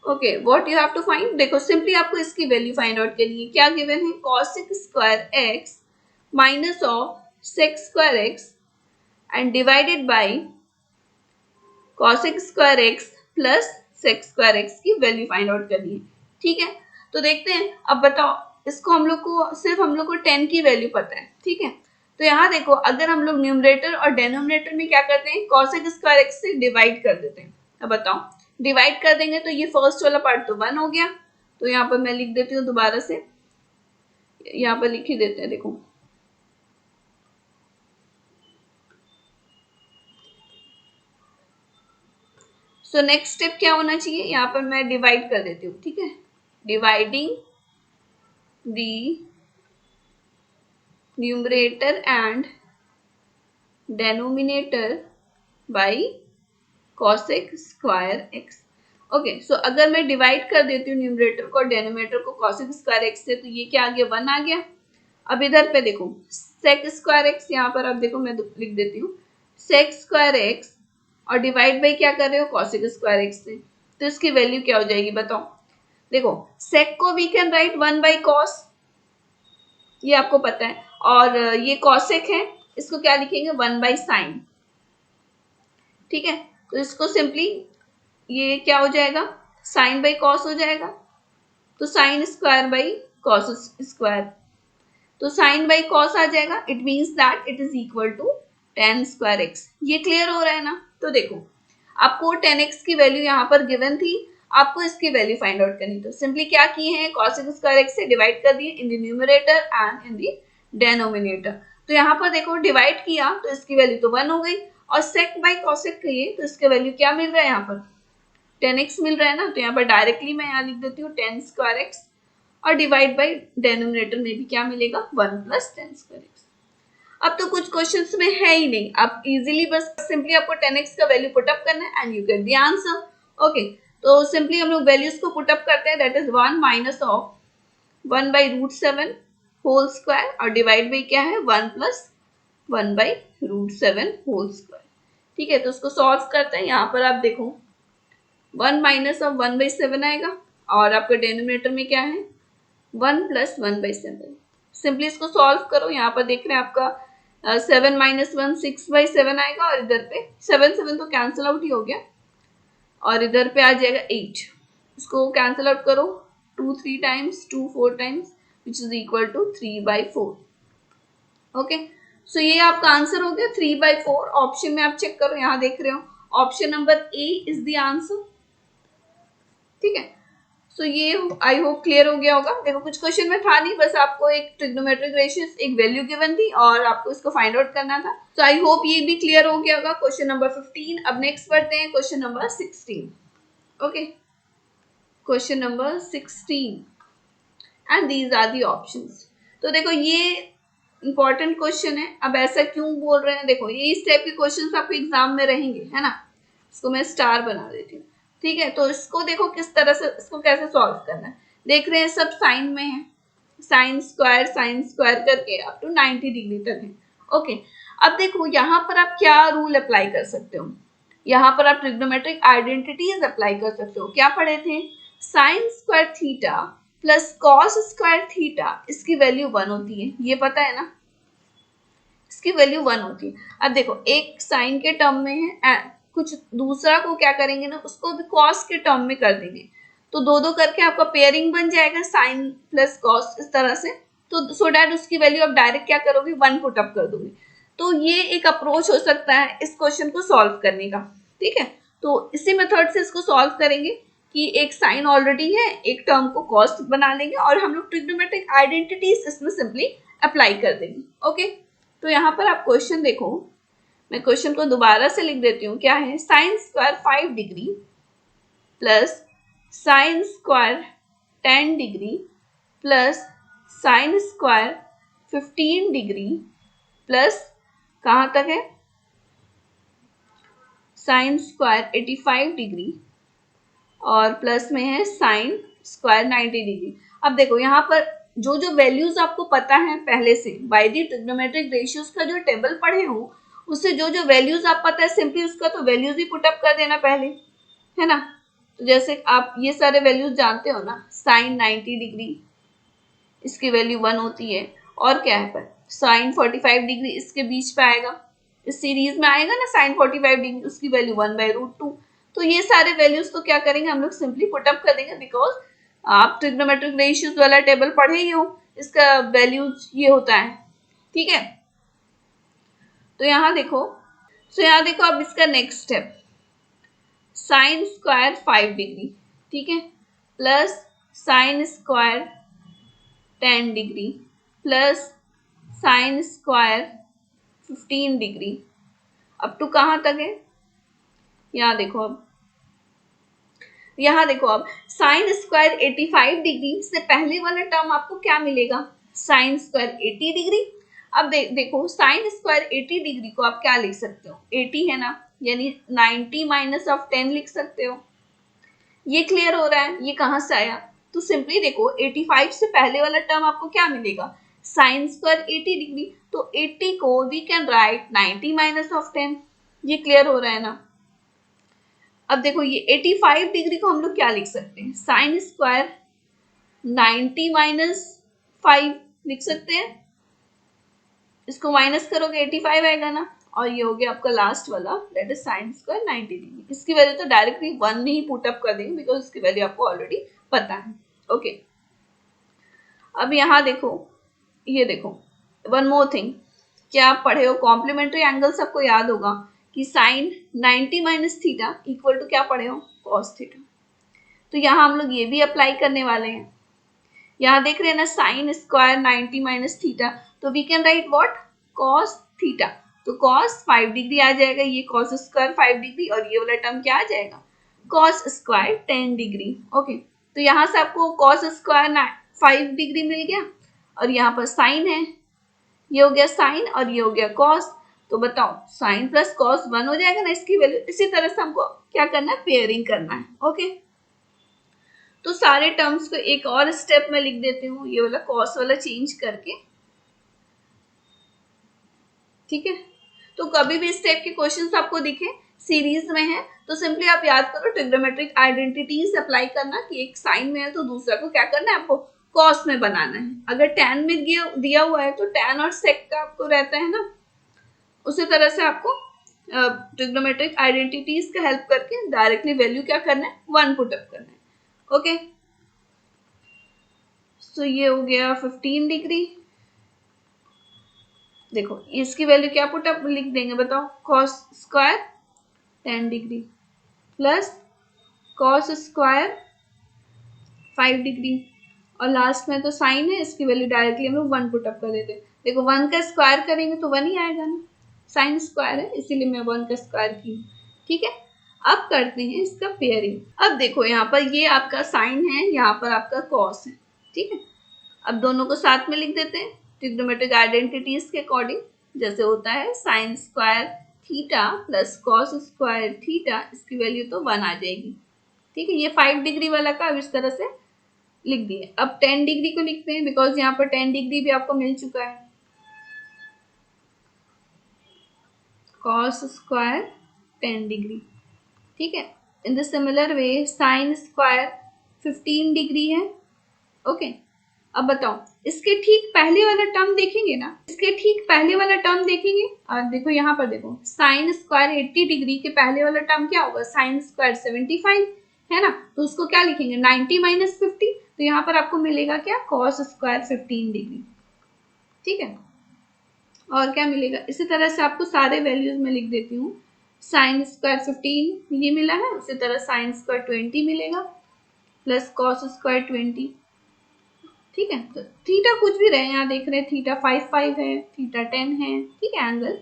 okay, what you have to find, देखो सिंपली आपको इसकी वैल्यू फाइंड आउट करनी है। क्या गिवन है, cos square x minus of sec square x and divided bye cos square x plus sec square x की वैल्यू फाइंड आउट करनी है। ठीक है, तो देखते हैं, अब बताओ इसको हम लोग को सिर्फ हम लोग को 10 की वैल्यू पता है। ठीक है, तो यहाँ देखो अगर हम लोग न्यूमरेटर और डेनोमिनेटर में क्या करते हैं, cos स्क्वायर x से डिवाइड कर देते हैं। अब बताओ डिवाइड कर देंगे तो ये फर्स्ट वाला पार्ट तो 1 हो गया, तो यहाँ पर मैं लिख देती हूँ दोबारा से, यहाँ पर लिख ही देते हैं, देखो सो नेक्स्ट स्टेप क्या होना चाहिए, यहाँ पर मैं डिवाइड कर देती हूँ। ठीक है, dividing the numerator and denominator by cosec square x। Okay, so अगर मैं डिवाइड कर देती हूँ न्यूमरेटर को और डेनोमिनेटर को cosec स्क्वायर x से, तो ये क्या आ गया, 1 आ गया। अब इधर पे देखो sec स्क्वायर x, यहाँ पर आप देखो मैं लिख देती हूँ sec स्क्वायर x और डिवाइड बाई क्या कर रहे हो, cosec स्क्वायर x से, तो इसकी वैल्यू क्या हो जाएगी बताओ। देखो sec को we can write 1 by cos, ये आपको पता है, और ये cosec है, इसको क्या लिखेंगे, 1 बाई साइन। ठीक है, तो इसको सिंपली ये क्या हो जाएगा, साइन बाई कॉस हो जाएगा, तो sine square by cos square, तो साइन बाई कॉस आ जाएगा। It means that it is equal to tan square x. ये क्लियर हो रहा है ना। तो देखो आपको tan x की वैल्यू यहाँ पर गिवन थी, आपको इसकी वैल्यू फाइंड आउट करनी, तो सिंपली क्या किए हैं, cosec स्क्वायर x से डिवाइड कर दिए in the numerator and in the denominator. तो यहाँ पर देखो डिवाइड किया तो इसकी वैल्यू तो 1 हो गई, और sec बाई cosec किए तो इसकी वैल्यू क्या मिल रहा है, यहाँ पर tan x मिल रहा है ना। तो यहाँ पर डायरेक्टली मैं यहाँ लिख देती हूँ tan स्क्वायर x, और डिवाइड बाई डेनोमिनेटर में भी क्या मिलेगा, 1 प्लस tan स्क्वायर x। अब तो कुछ क्वेश्चंस में है ही नहीं, आप इजीली बस सिंपली आपको tan x का वैल्यू पुट अप करना है and you get the answer. Okay, तो सिंपली हम लोग वैल्यूज को पुट अप करते हैं, that is 1 minus of 1 by root 7 whole square, और डिवाइड बाई क्या है, 1 plus 1 by root 7 whole square. ठीक है, तो उसको सॉल्व करते हैं। यहाँ पर आप देखो 1 माइनस ऑफ 1 बाई 7 आएगा, और आपका डेनोमिनेटर में क्या है, 1 प्लस 1 बाई 7। सिंपली इसको सॉल्व करो, यहाँ पर देख रहे हैं आपका 7 माइनस 1 6 बाई 7 आएगा, और इधर पे 7 7 तो कैंसिल आउट ही हो गया, और इधर पे आ जाएगा 8। इसको कैंसिल आउट करो, 2 3 times, 2 4 times, which is equal to 3 by 4। Okay, so ये आपका आंसर हो गया 3 बाई 4। ऑप्शन में आप चेक करो, यहाँ देख रहे हो option number A is the answer. ठीक है, सो ये आई होप क्लियर हो गया होगा। देखो कुछ क्वेश्चन में था नहीं, बस आपको एक ट्रिग्नोमेट्रिक रेशियोस एक वैल्यू गिवन थी और आपको इसको फाइंड आउट करना था। सो आई होप ये भी क्लियर हो गया होगा। Question number 15। अब नेक्स्ट पढ़ते हैं question number 16। Okay, question number 16 and these are the options. तो देखो ये इंपॉर्टेंट क्वेश्चन है। अब ऐसा क्यों बोल रहे हैं, देखो ये इस टाइप के क्वेश्चंस आपके एग्जाम में रहेंगे, है ना। इसको मैं स्टार बना देती हूँ। ठीक है, तो इसको देखो किस तरह से, इसको कैसे सॉल्व करना है। देख रहे हैं सब साइन में है, साइन स्क्वायर करके अप टू 90 डिग्री तक है। ओके, अब देखो यहाँ पर आप क्या रूल अप्लाई कर सकते हो, यहाँ पर आप ट्रिग्नोमेट्रिक आइडेंटिटीज अप्लाई कर सकते हो। क्या पढ़े थे, sine square theta plus cos square theta, इसकी वैल्यू 1 होती है, ये पता है ना, इसकी वैल्यू 1 होती है। अब देखो एक साइन के टर्म में है, कुछ दूसरा को क्या करेंगे ना, उसको भी कॉस के टर्म में कर देंगे, तो दो दो करके आपका पेयरिंग बन जाएगा, साइन प्लस कॉस इस तरह से। तो सो डैट उसकी वैल्यू आप डायरेक्ट क्या करोगे, 1 पुट अप कर दोगे। तो ये एक अप्रोच हो सकता है इस क्वेश्चन को सॉल्व करने का। ठीक है, तो इसी मेथड से इसको सॉल्व करेंगे कि एक साइन ऑलरेडी है, एक टर्म को कॉस बना लेंगे, और हम लोग ट्रिग्नोमेट्रिक आइडेंटिटीज इसमें सिंपली अप्लाई कर देंगे। ओके, तो यहाँ पर आप क्वेश्चन देखो, मैं क्वेश्चन को दोबारा से लिख देती हूँ। क्या है, sign square 5 degree plus sine square 10 degree plus sine square 15 degree plus कहाँ तक है, साइन स्क्वायर 85 डिग्री और प्लस में है साइन स्क्वायर 90 डिग्री। अब देखो यहाँ पर जो जो वैल्यूज आपको पता है पहले से, बाय द ट्रिग्नोमेट्रिक रेशियोज का जो टेबल पढ़े हो, उससे जो जो वैल्यूज आप पता है, सिंपली उसका तो वैल्यूज ही पुट अप कर देना पहले, है ना। तो जैसे आप ये सारे वैल्यूज जानते हो ना, साइन 90 डिग्री इसकी वैल्यू 1 होती है, और क्या है पर साइन 45 डिग्री इसके बीच पे आएगा, इस सीरीज में आएगा ना साइन 45 डिग्री, उसकी वैल्यू 1/√2। तो ये सारे वैल्यूज तो क्या करेंगे हम लोग, सिंपली पुट अप कर देंगे, बिकॉज आप ट्रिग्नोमेट्रिक रेशियोज वाला टेबल पढ़े ही हो, इसका वैल्यूज ये होता है। ठीक है, तो यहाँ देखो, सो यहाँ देखो अब इसका next step, sine square 5 degree, ठीक है, plus sine square 10 degree plus sine square 15 degree, up to कहाँ तक है, यहाँ देखो अब यहाँ देखो अब साइन स्क्वायर 85 डिग्री से पहले वाला टर्म आपको क्या मिलेगा, साइन स्क्वायर 80 डिग्री। अब देखो साइन स्क्वायर 80 डिग्री को आप क्या लिख सकते हो, 80 है ना, यानी 90 माइनस ऑफ 10 लिख सकते हो। ये क्लियर हो रहा है, ये कहां से आया, तो सिंपली देखो 85 से पहले वाला टर्म आपको क्या मिलेगा, साइन स्क्वायर 80 डिग्री, तो 80 को we can write 90 minus of 10। ये क्लियर हो रहा है ना। अब देखो ये 85 डिग्री को हम लोग क्या लिख सकते हैं, साइन स्क्वायर 90 माइनस 5 लिख सकते हैं। इसको माइनस करोगे 85 आएगा ना, और ये हो गया आपका लास्ट वाला that is sine square 90 degree. इसकी वैल्यू तो डायरेक्टली 1 ही पुट अप कर देंगे बिकॉज इसकी वैल्यू आपको ऑलरेडी पता है। ओके अब यहाँ देखो, ये देखो वन मोर थिंग, क्या आप पढ़े हो कॉम्प्लीमेंट्री एंगल, सबको याद होगा कि sine 90 minus theta equal to क्या पढ़े हो, कॉस थीटा। तो यहाँ हम लोग ये भी अप्लाई करने वाले हैं। यहाँ देख रहे हैं ना साइन स्क्वायर 90 माइनस थीटा, तो we can write what, cos theta. तो कॉस 5 डिग्री आ जाएगा, ये कॉस स्क्वायर 5 डिग्री, और ये वाला टर्म क्या आ जाएगा, कॉस स्क्वायर 10 डिग्री। ओके तो यहाँ से आपको कॉस स्क्वायर 5 डिग्री मिल गया, और यहाँ पर साइन है, ये हो गया साइन और ये हो गया कॉस। तो बताओ साइन प्लस कॉस 1 हो जाएगा ना इसकी वैल्यू। इसी तरह से हमको क्या करना है, पेयरिंग करना है। ओके तो सारे टर्म्स को एक और स्टेप में लिख देती हूँ, ये वाला कॉस वाला चेंज करके। ठीक है, तो कभी भी इस टाइप के क्वेश्चंस आपको दिखे सीरीज में है तो सिंपली आप याद करो ट्रिग्नोमेट्रिक आइडेंटिटीज अप्लाई करना कि एक साइन में है तो दूसरा को क्या करना है, आपको कॉस में बनाना है। अगर tan में दिया हुआ है तो tan और sec का आपको रहता है ना, उसी तरह से आपको ट्रिग्नोमेट्रिक आइडेंटिटीज का हेल्प करके डायरेक्टली वैल्यू क्या करना है, 1 पुट अप करना है। ओके सो ये हो गया 15 डिग्री। देखो इसकी वैल्यू क्या पुट अप लिख देंगे बताओ, cos square 10 degree plus cos square 5 degree, और लास्ट में तो साइन है, इसकी वैल्यू डायरेक्टली हम लोग 1 पुट अप कर देते हैं। देखो 1 का स्क्वायर करेंगे तो 1 ही आएगा ना, साइन स्क्वायर है इसीलिए मैं 1 का स्क्वायर की। ठीक है अब करते हैं इसका पेयरिंग। अब देखो यहाँ पर ये आपका साइन है, यहाँ पर आपका कॉस है। ठीक है अब दोनों को साथ में लिख देते हैं ट्रिग्नोमेट्रिक आइडेंटिटीज के अकॉर्डिंग, जैसे होता है sine square theta plus cos square theta, इसकी वैल्यू तो 1 आ जाएगी। ठीक है ये 5 डिग्री वाला का अब इस तरह से लिख दिए। अब 10 डिग्री को लिखते हैं बिकॉज यहाँ पर 10 डिग्री भी आपको मिल चुका है, कॉस स्क्वायर 10 डिग्री। ठीक है in the similar way sign square 15 degree है। ओके अब बताओ इसके ठीक पहले वाला टर्म देखेंगे ना, इसके ठीक पहले वाला टर्म देखेंगे और देखो यहाँ पर देखो साइन स्क्वायर 80 डिग्री के पहले वाला टर्म क्या होगा, साइन स्क्वायर 75 है ना, तो उसको क्या लिखेंगे 90 माइनस 50, तो यहाँ पर आपको मिलेगा क्या, कॉस स्क्वायर 15 डिग्री। ठीक है और क्या मिलेगा, इसी तरह से आपको सारे वैल्यूज में लिख देती हूँ, साइन स्क्वायर 15 ये मिला है, उसी तरह साइन स्क्वायर 20 मिलेगा प्लस कॉस स्क्वायर 20। ठीक है तो थीटा कुछ भी रहे, यहाँ देख रहे हैं थीटा 5 है, थीटा 10 है। ठीक है एंगल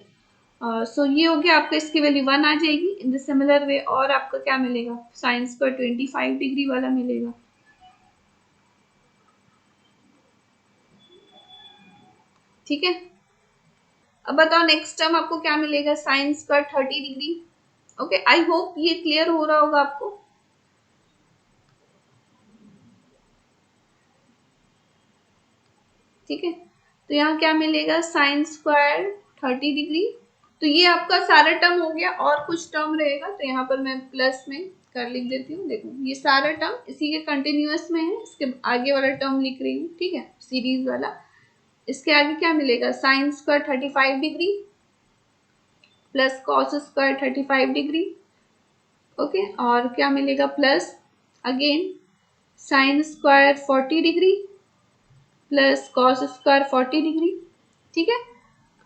सो ये हो गया आपका, इसकी वैल्यू 1 आ जाएगी। इन द सिमिलर वे और आपका क्या मिलेगा, साइन स्क्वायर 25 डिग्री वाला मिलेगा। ठीक है अब बताओ नेक्स्ट टर्म आपको क्या मिलेगा, sine square 30 degree. Okay I hope ये क्लियर हो रहा होगा आपको। ठीक है तो यहाँ क्या मिलेगा, साइन स्क्वायर 30 डिग्री। तो ये आपका सारा टर्म हो गया, और कुछ टर्म रहेगा तो यहाँ पर मैं प्लस में कर लिख देती हूँ। देखो ये सारा टर्म इसी के कंटिन्यूअस में है, इसके आगे वाला टर्म लिख रही हूँ। ठीक है सीरीज वाला, इसके आगे क्या मिलेगा, sine square 35 degree plus cos square 35 degree. Okay और क्या मिलेगा, plus again sine square 40 degree plus cos square 40 degree. ठीक है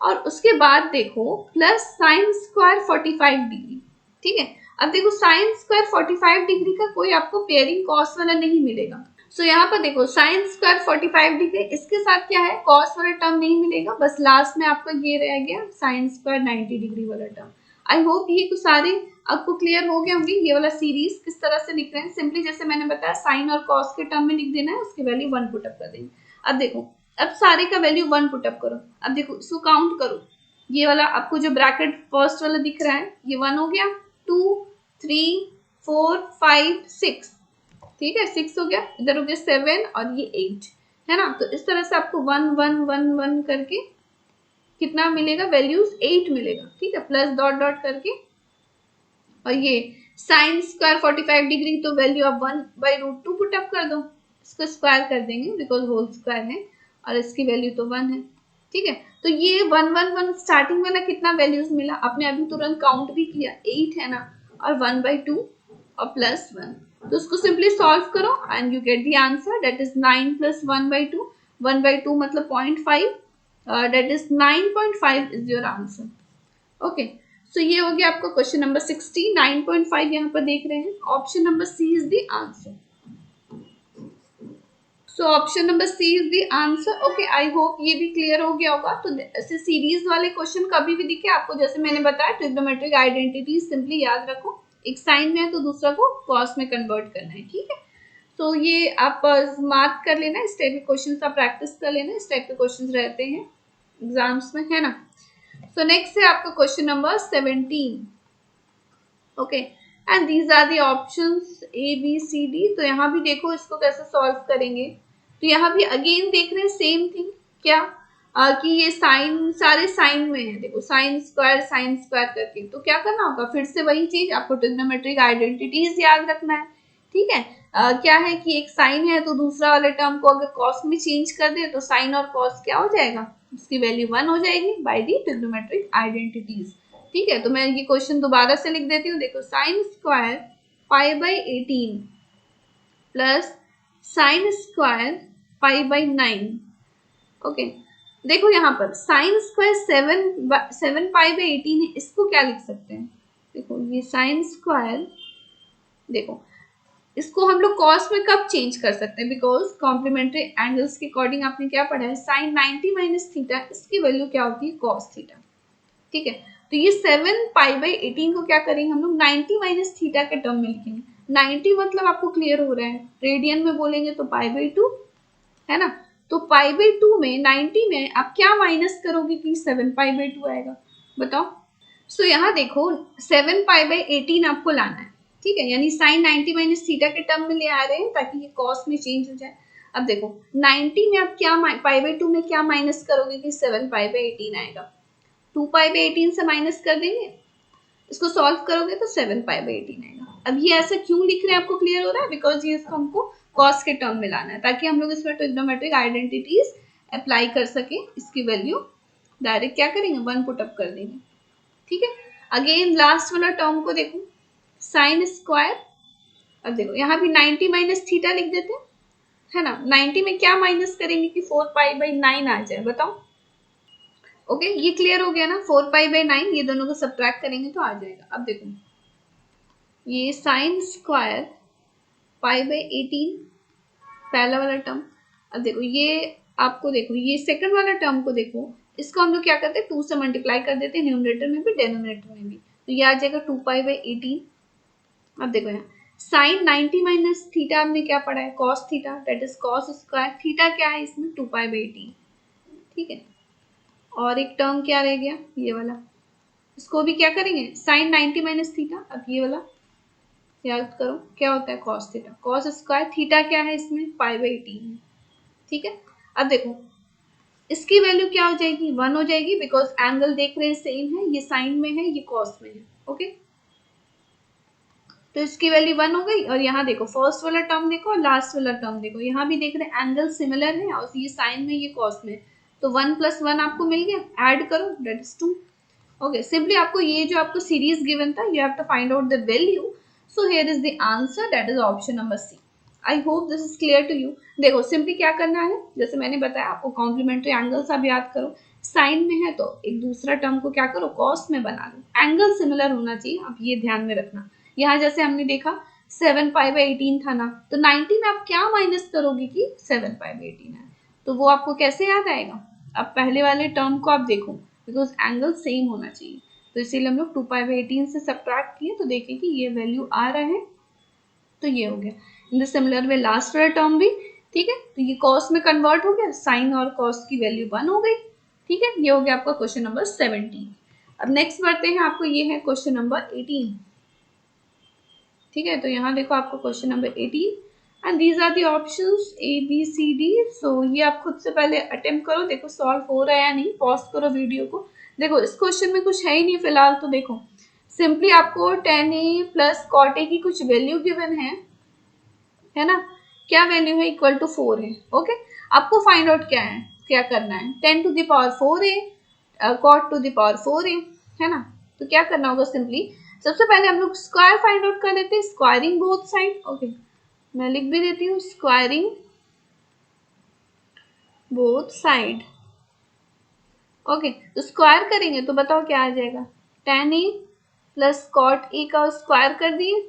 और उसके बाद देखो प्लस साइन स्क्वायर 45 डिग्री। ठीक है अब देखो साइन स्क्वायर 45 डिग्री का कोई आपको पेयरिंग कॉस वाला नहीं मिलेगा। सो यहाँ पर देखो साइन स्क्वायर 45 डिग्री, इसके साथ क्या है, कॉस वाला टर्म नहीं मिलेगा, बस लास्ट में आपका ये रह गया साइन स्क्वायर 90 डिग्री वाला टर्म। आई होप ये कुछ सारे आपको क्लियर हो गए होंगे। ये वाला सीरीज किस तरह से लिख रहे हैं, सिंपली जैसे मैंने बताया साइन और कॉस के टर्म में लिख देना है, उसकी वैल्यू 1 पुटअप कर देंगे। अब देखो, अब सारे का वैल्यू 1 पुटअप करो। अब देखो इसको काउंट करो, ये वाला आपको जो ब्रैकेट फर्स्ट वाला दिख रहा है ये 1 हो गया, 2 3 4 5 6, ठीक है 6 हो गया, इधर हो गया 7 और ये 8 है ना। तो इस तरह से आपको 1 1 1 1 करके कितना मिलेगा, वैल्यूज 8 मिलेगा, ठीक है, प्लस डॉट डॉट करके। और ये साइन स्क्वायर 45 डिग्री, तो वैल्यू आप 1/√2 पुट अप कर दो, इसको स्क्वायर कर देंगे बिकॉज होल स्क्वायर है, और इसकी वैल्यू तो 1 है, ठीक है। तो ये 1 1 1 स्टार्टिंग में ना कितना वैल्यूज मिला, आपने अभी तुरंत काउंट भी किया, 8 है ना, और 1/2 और प्लस 1, तो उसको सिंपली सॉल्व करो and you get the answer, that is 9 + 1/2, 1/2 मतलब 0.5, that is 9.5 is your answer. Okay, so ये हो गया आपका क्वेश्चन नंबर 60, 9.5 यहाँ पर देख रहे हैं, option number C is the answer. So option number C is the answer. Okay, I hope ये भी क्लियर हो गया होगा। तो ऐसे सीरीज वाले क्वेश्चन कभी भी दिखे आपको, जैसे मैंने बताया ट्रिग्नोमेट्रिक आइडेंटिटी सिंपली याद रखो, एक साइन में है तो दूसरा को कॉस में कन्वर्ट करना है, ठीक है। तो ये आप मार्क कर लेना, इस टाइप के क्वेश्चन आप प्रैक्टिस कर लेना, इस टाइप के क्वेश्चन रहते हैं एग्जाम्स में, है ना। सो नेक्स्ट है आपका question number 17। Okay, and these are the options A B C D। तो यहाँ भी देखो इसको कैसे सॉल्व करेंगे, तो यहाँ भी अगेन देख रहे हैं सेम थिंग, क्या कि ये साइन सारे साइन में है, देखो साइन स्क्वायर करके, तो क्या करना होगा, फिर से वही चीज आपको ट्रिग्नोमेट्रिक आइडेंटिटीज याद रखना है, ठीक है। क्या है कि एक साइन है तो दूसरा वाले टर्म को अगर कॉस में चेंज कर दे तो साइन और कॉस क्या हो जाएगा, उसकी वैल्यू 1 हो जाएगी बाय दी ट्रिग्नोमेट्रिक आइडेंटिटीज, ठीक है। तो मैं ये क्वेश्चन दोबारा से लिख देती हूँ, देखो sine square π/18 plus sine square π/9। Okay, देखो यहाँ पर साइन स्क्वायर 7 π/18 है, इसको क्या लिख सकते हैं, देखो ये साइन स्क्वायर, देखो इसको हम लोग कॉस में कब चेंज कर सकते हैं, बिकॉज कॉम्प्लीमेंट्री एंगल्स के अकॉर्डिंग आपने क्या पढ़ा है, साइन 90 - थीटा, इसकी वैल्यू क्या होती है, कॉस थीटा, ठीक है। तो ये 7 π/18 को क्या करेंगे हम लोग 90 - थीटा के टर्म में लिखेंगे। 90 मतलब आपको क्लियर हो रहा है, रेडियन में बोलेंगे तो π/2 है ना। तो π/2 में 90 में आप क्या माइनस करोगे कि 7 π/2 आएगा, बताओ। सो यहाँ देखो 7 π/18 आपको लाना है, ठीक है, यानी साइन 90 - थीटा के टर्म में ले आ रहे हैं ताकि ये कॉस में चेंज हो जाए। अब देखो 90 में आप क्या π/2 में क्या माइनस करोगे कि 7 π/18 आएगा, 2 π/18 से माइनस कर देंगे, इसको सॉल्व करोगे तो 7 π/18 आएगा। अब ये ऐसा क्यों लिख रहे हैं, आपको क्लियर हो रहा है, बिकॉज ये इसको हमको कॉस के टर्म में लाना है ताकि हम लोग इसमें ट्रिग्नोमेट्रिक आइडेंटिटीज अप्लाई कर सके, इसकी वैल्यू डायरेक्ट क्या करेंगे 1 पुट अप कर देंगे, ठीक है। अगेन लास्ट वाला टर्म को देखो साइन स्क्वायर, अब देखो यहाँ भी 90 - थीटा लिख देते हैं, है ना। 90 में क्या माइनस करेंगे कि 4 π/9 आ जाए, बताओ। ओके, ये क्लियर हो गया ना, 4 π/9 ये दोनों को सब्ट्रैक्ट करेंगे तो आ जाएगा। अब देखो ये साइन स्क्वायर π/18 पहला वाला टर्म, अब देखो ये आपको देखो ये सेकंड वाला टर्म को देखो, इसको हम लोग क्या करते हैं 2 से मल्टीप्लाई कर देते हैं, न्यूमरेटर में भी डेनोमिनेटर में भी, तो ये आ जाएगा 2 π/18। अब देखो यहाँ साइन 90 - थीटा हमने क्या पढ़ा है, cos theta, that is cos square, theta क्या है इसमें 2 π/18, ठीक है। और एक टर्म क्या रह गया, ये वाला, इसको भी क्या करेंगे साइन 90 - थीटा, अब ये वाला याद करो क्या होता है cos theta, cos square, theta क्या है इसमें π/18 है, ठीक है। अब देखो इसकी वैल्यू क्या हो जाएगी 1 हो जाएगी, बिकॉज एंगल देख रहे हैं सेम है, ये साइन में है ये कॉस में है, ओके। तो इसकी वैल्यू 1 हो गई, और यहाँ देखो फर्स्ट वाला टर्म देखो और लास्ट वाला टर्म देखो, यहाँ भी देख रहे हैं एंगल सिमिलर है, और ये साइन में ये कॉस में, तो 1 + 1 आपको मिल गया, ऐड करो दैट इज 2। ओके, सिंपली आपको ये जो आपको सीरीज गिवन था you have to find out the value, so here is the answer, that is option number C. I hope this is clear to you. देखो सिंपली क्या करना है, जैसे मैंने बताया आपको कॉम्प्लीमेंट्री एंगल्स आप याद करो, साइन में है तो एक दूसरा टर्म को क्या करो कॉस में बना लो, एंगल सिमिलर होना चाहिए, आप ये ध्यान में रखना। यहाँ जैसे हमने देखा 7 π/18 था ना, तो 90 में आप क्या माइनस करोगे कि 7 π/18 है, तो वो आपको कैसे याद आएगा, अब पहले वाले टर्म को आप देखो, बिकॉज एंगल सेम होना चाहिए, तो इसीलिए हम लोग 2π/18 से सब्ट्रैक्ट किए, तो देखें कि ये वैल्यू आ रहा है, तो ये हो गया। In the similar way last वाला टर्म भी, ठीक है, तो ये कॉस में कन्वर्ट हो गया, साइन और कॉस की वैल्यू 1 हो गई, ठीक है। ये हो गया आपका क्वेश्चन नंबर 17। अब नेक्स्ट बढ़ते हैं, आपको ये है क्वेश्चन नंबर 18, ठीक है। तो यहाँ देखो आपको question number 18 and these are the options A B C D। So ये आप खुद से पहले अटेम्प्ट करो, देखो सॉल्व हो रहा है या नहीं, पॉज करो वीडियो को। देखो इस क्वेश्चन में कुछ है ही नहीं फिलहाल, तो देखो सिंपली आपको tan A plus cot A की कुछ वैल्यू गिवन है ना, क्या वैल्यू है, इक्वल टू 4 है, ओके। आपको फाइंड आउट क्या करना है, 10 to the power 4a cot to the power 4a, है ना। तो क्या करना होगा, सिंपली सबसे पहले हम लोग स्क्वायर फाइंड आउट कर लेते हैं, स्क्वायरिंग बोथ साइड, ओके। मैं लिख भी देती हूँ, स्क्वायरिंग बोथ साइड, ओके। तो स्क्वायर करेंगे तो बताओ क्या आ जाएगा, tan a plus cot a का स्क्वायर कर दिए,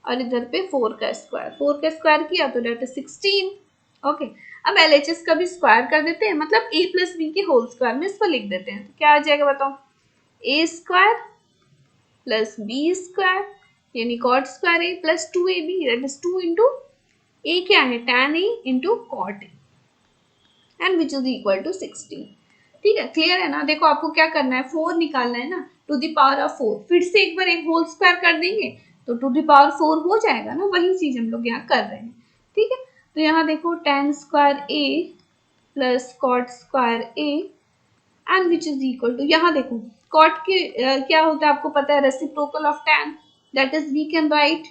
और इधर पे 4 का स्क्वायर किया तो डेट इज 16, ओके। अब LHS का भी स्क्वायर कर देते हैं, मतलब a प्लस बी के होल स्क्वायर में इसको लिख देते हैं, तो क्या आ जाएगा बताओ, a square plus B square यानी cot square a plus 2ab, that is 2 into a क्या है, tan a into cot a, and which is equal to 16, ठीक है। क्लियर है ना। देखो आपको क्या करना है, 4 निकालना है ना, टू द पावर ऑफ 4, फिर से एक बार एक होल स्क्वायर कर देंगे तो टू द पावर 4 हो जाएगा ना, वही चीज हम लोग यहाँ कर रहे हैं, ठीक है। तो यहाँ देखो tan square a plus cot square a and which is equal to, यहाँ देखो कॉट के क्या होता है आपको पता है, reciprocal of tan, that is we can write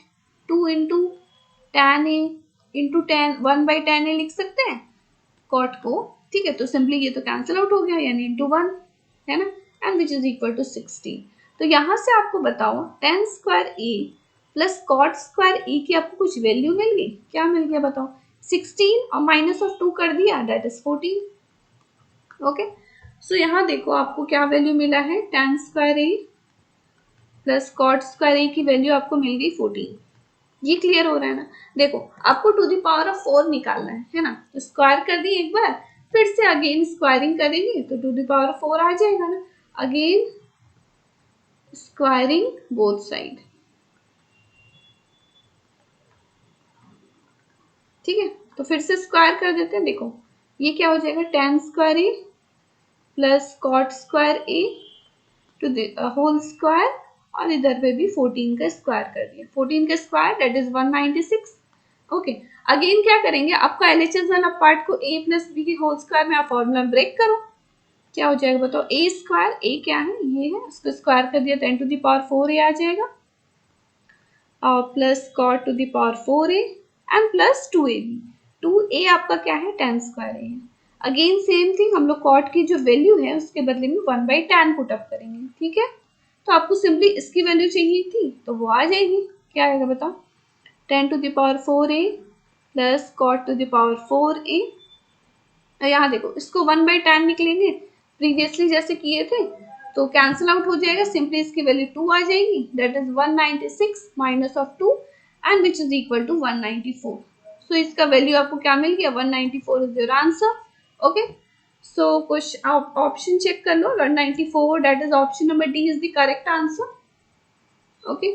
2 into tan a into 1/tan a लिख सकते हैं कॉट को, ठीक है। तो सिंपली ये तो कैंसिल आउट हो गया, यानी इंटू 1, है ना, and which is equal to 60। तो यहाँ से आपको बताओ tan square a plus cot square a की आपको कुछ वैल्यू मिल गई, क्या मिल गया बताओ, 16 और माइनस ऑफ 2 कर दिया, दैट इज 14, ओके। सो यहाँ देखो आपको क्या वैल्यू मिला है, tan square a plus cot square a की वैल्यू आपको मिल गई 14। ये क्लियर हो रहा है ना। देखो आपको टू द पावर ऑफ 4 निकालना है ना, तो स्क्वायर कर दिए एक बार, फिर से अगेन स्क्वायरिंग करेंगे तो टू द पावर 4 आ जाएगा ना, अगेन स्क्वायरिंग बोथ साइड, ठीक है। तो फिर से स्क्वायर कर देते हैं, देखो ये क्या हो जाएगा, tan square a plus cot square a to whole होल स्क्वायर, और इधर पे भी 14 का स्क्वायर कर दिया, 14 का square that is 196, okay. Again क्या करेंगे, आपका LHS वाला पार्ट को a प्लस बी के होल स्क्वायर में आप फॉर्मूला ब्रेक करो, क्या हो जाएगा बताओ, a स्क्वायर, a क्या है, ये है, उसको स्क्वायर कर दिया 10 टू द पावर 4a आ जाएगा, और plus cot to the power 4a and plus 2ab, 2a आपका क्या है, tan स्क्वायर a है। अगेन सेम थिंग, हम लोग कॉट की जो वैल्यू है उसके बदले में 1/tan पुट अप करेंगे, ठीक है। तो आपको सिंपली इसकी वैल्यू चाहिए थी तो वो आ जाएगी, क्या आएगा बताओ, 10 to the power 4a plus cot to the power 4a। यहाँ देखो इसको 1/tan निकलेंगे, प्रीवियसली जैसे किए थे, तो कैंसिल आउट हो जाएगा, सिंपली इसकी वैल्यू 2 आ जाएगी, that is 196 minus of 2 and which is equal to 194। So इसका वैल्यू आपको क्या मिल गया, 194 is your answer, okay. So कुछ ऑप्शन चेक कर लो, 194, that is option number D is the correct answer, okay.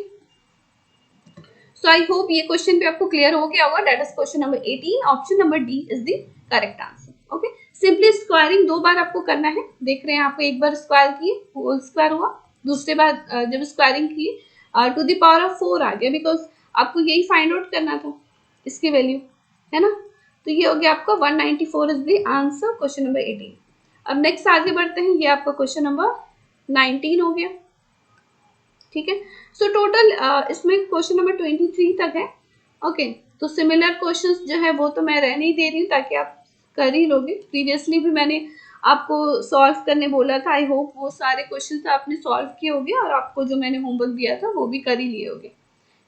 So I hope ये क्वेश्चन पे आपको क्लियर हो गया होगा, that is question number 18, option number D is the correct answer, okay. Simply squaring 2 बार आपको करना है, देख रहे हैं आपको, एक बार स्क्वायर किए होल स्क्वायर हुआ, दूसरे बार जब स्क्वायरिंग की टू द पावर ऑफ 4 आ गया, बिकॉज आपको यही फाइंड आउट करना था, इसकी वैल्यू, है ना। तो ये हो गया आपका 194 is the answer, question number 18। अब नेक्स्ट आगे बढ़ते हैं, ये आपका क्वेश्चन नंबर 19 हो गया, ठीक है। सो टोटल इसमें क्वेश्चन नंबर 23 तक है, ओके। तो सिमिलर क्वेश्चंस जो है वो तो मैं रहने ही दे रही हूँ ताकि आप कर ही लोगे, प्रीवियसली भी मैंने आपको सॉल्व करने बोला था, आई होप वो सारे क्वेश्चंस आपने सॉल्व किए होंगे और आपको जो मैंने होमवर्क दिया था वो भी कर ही लिए होंगे,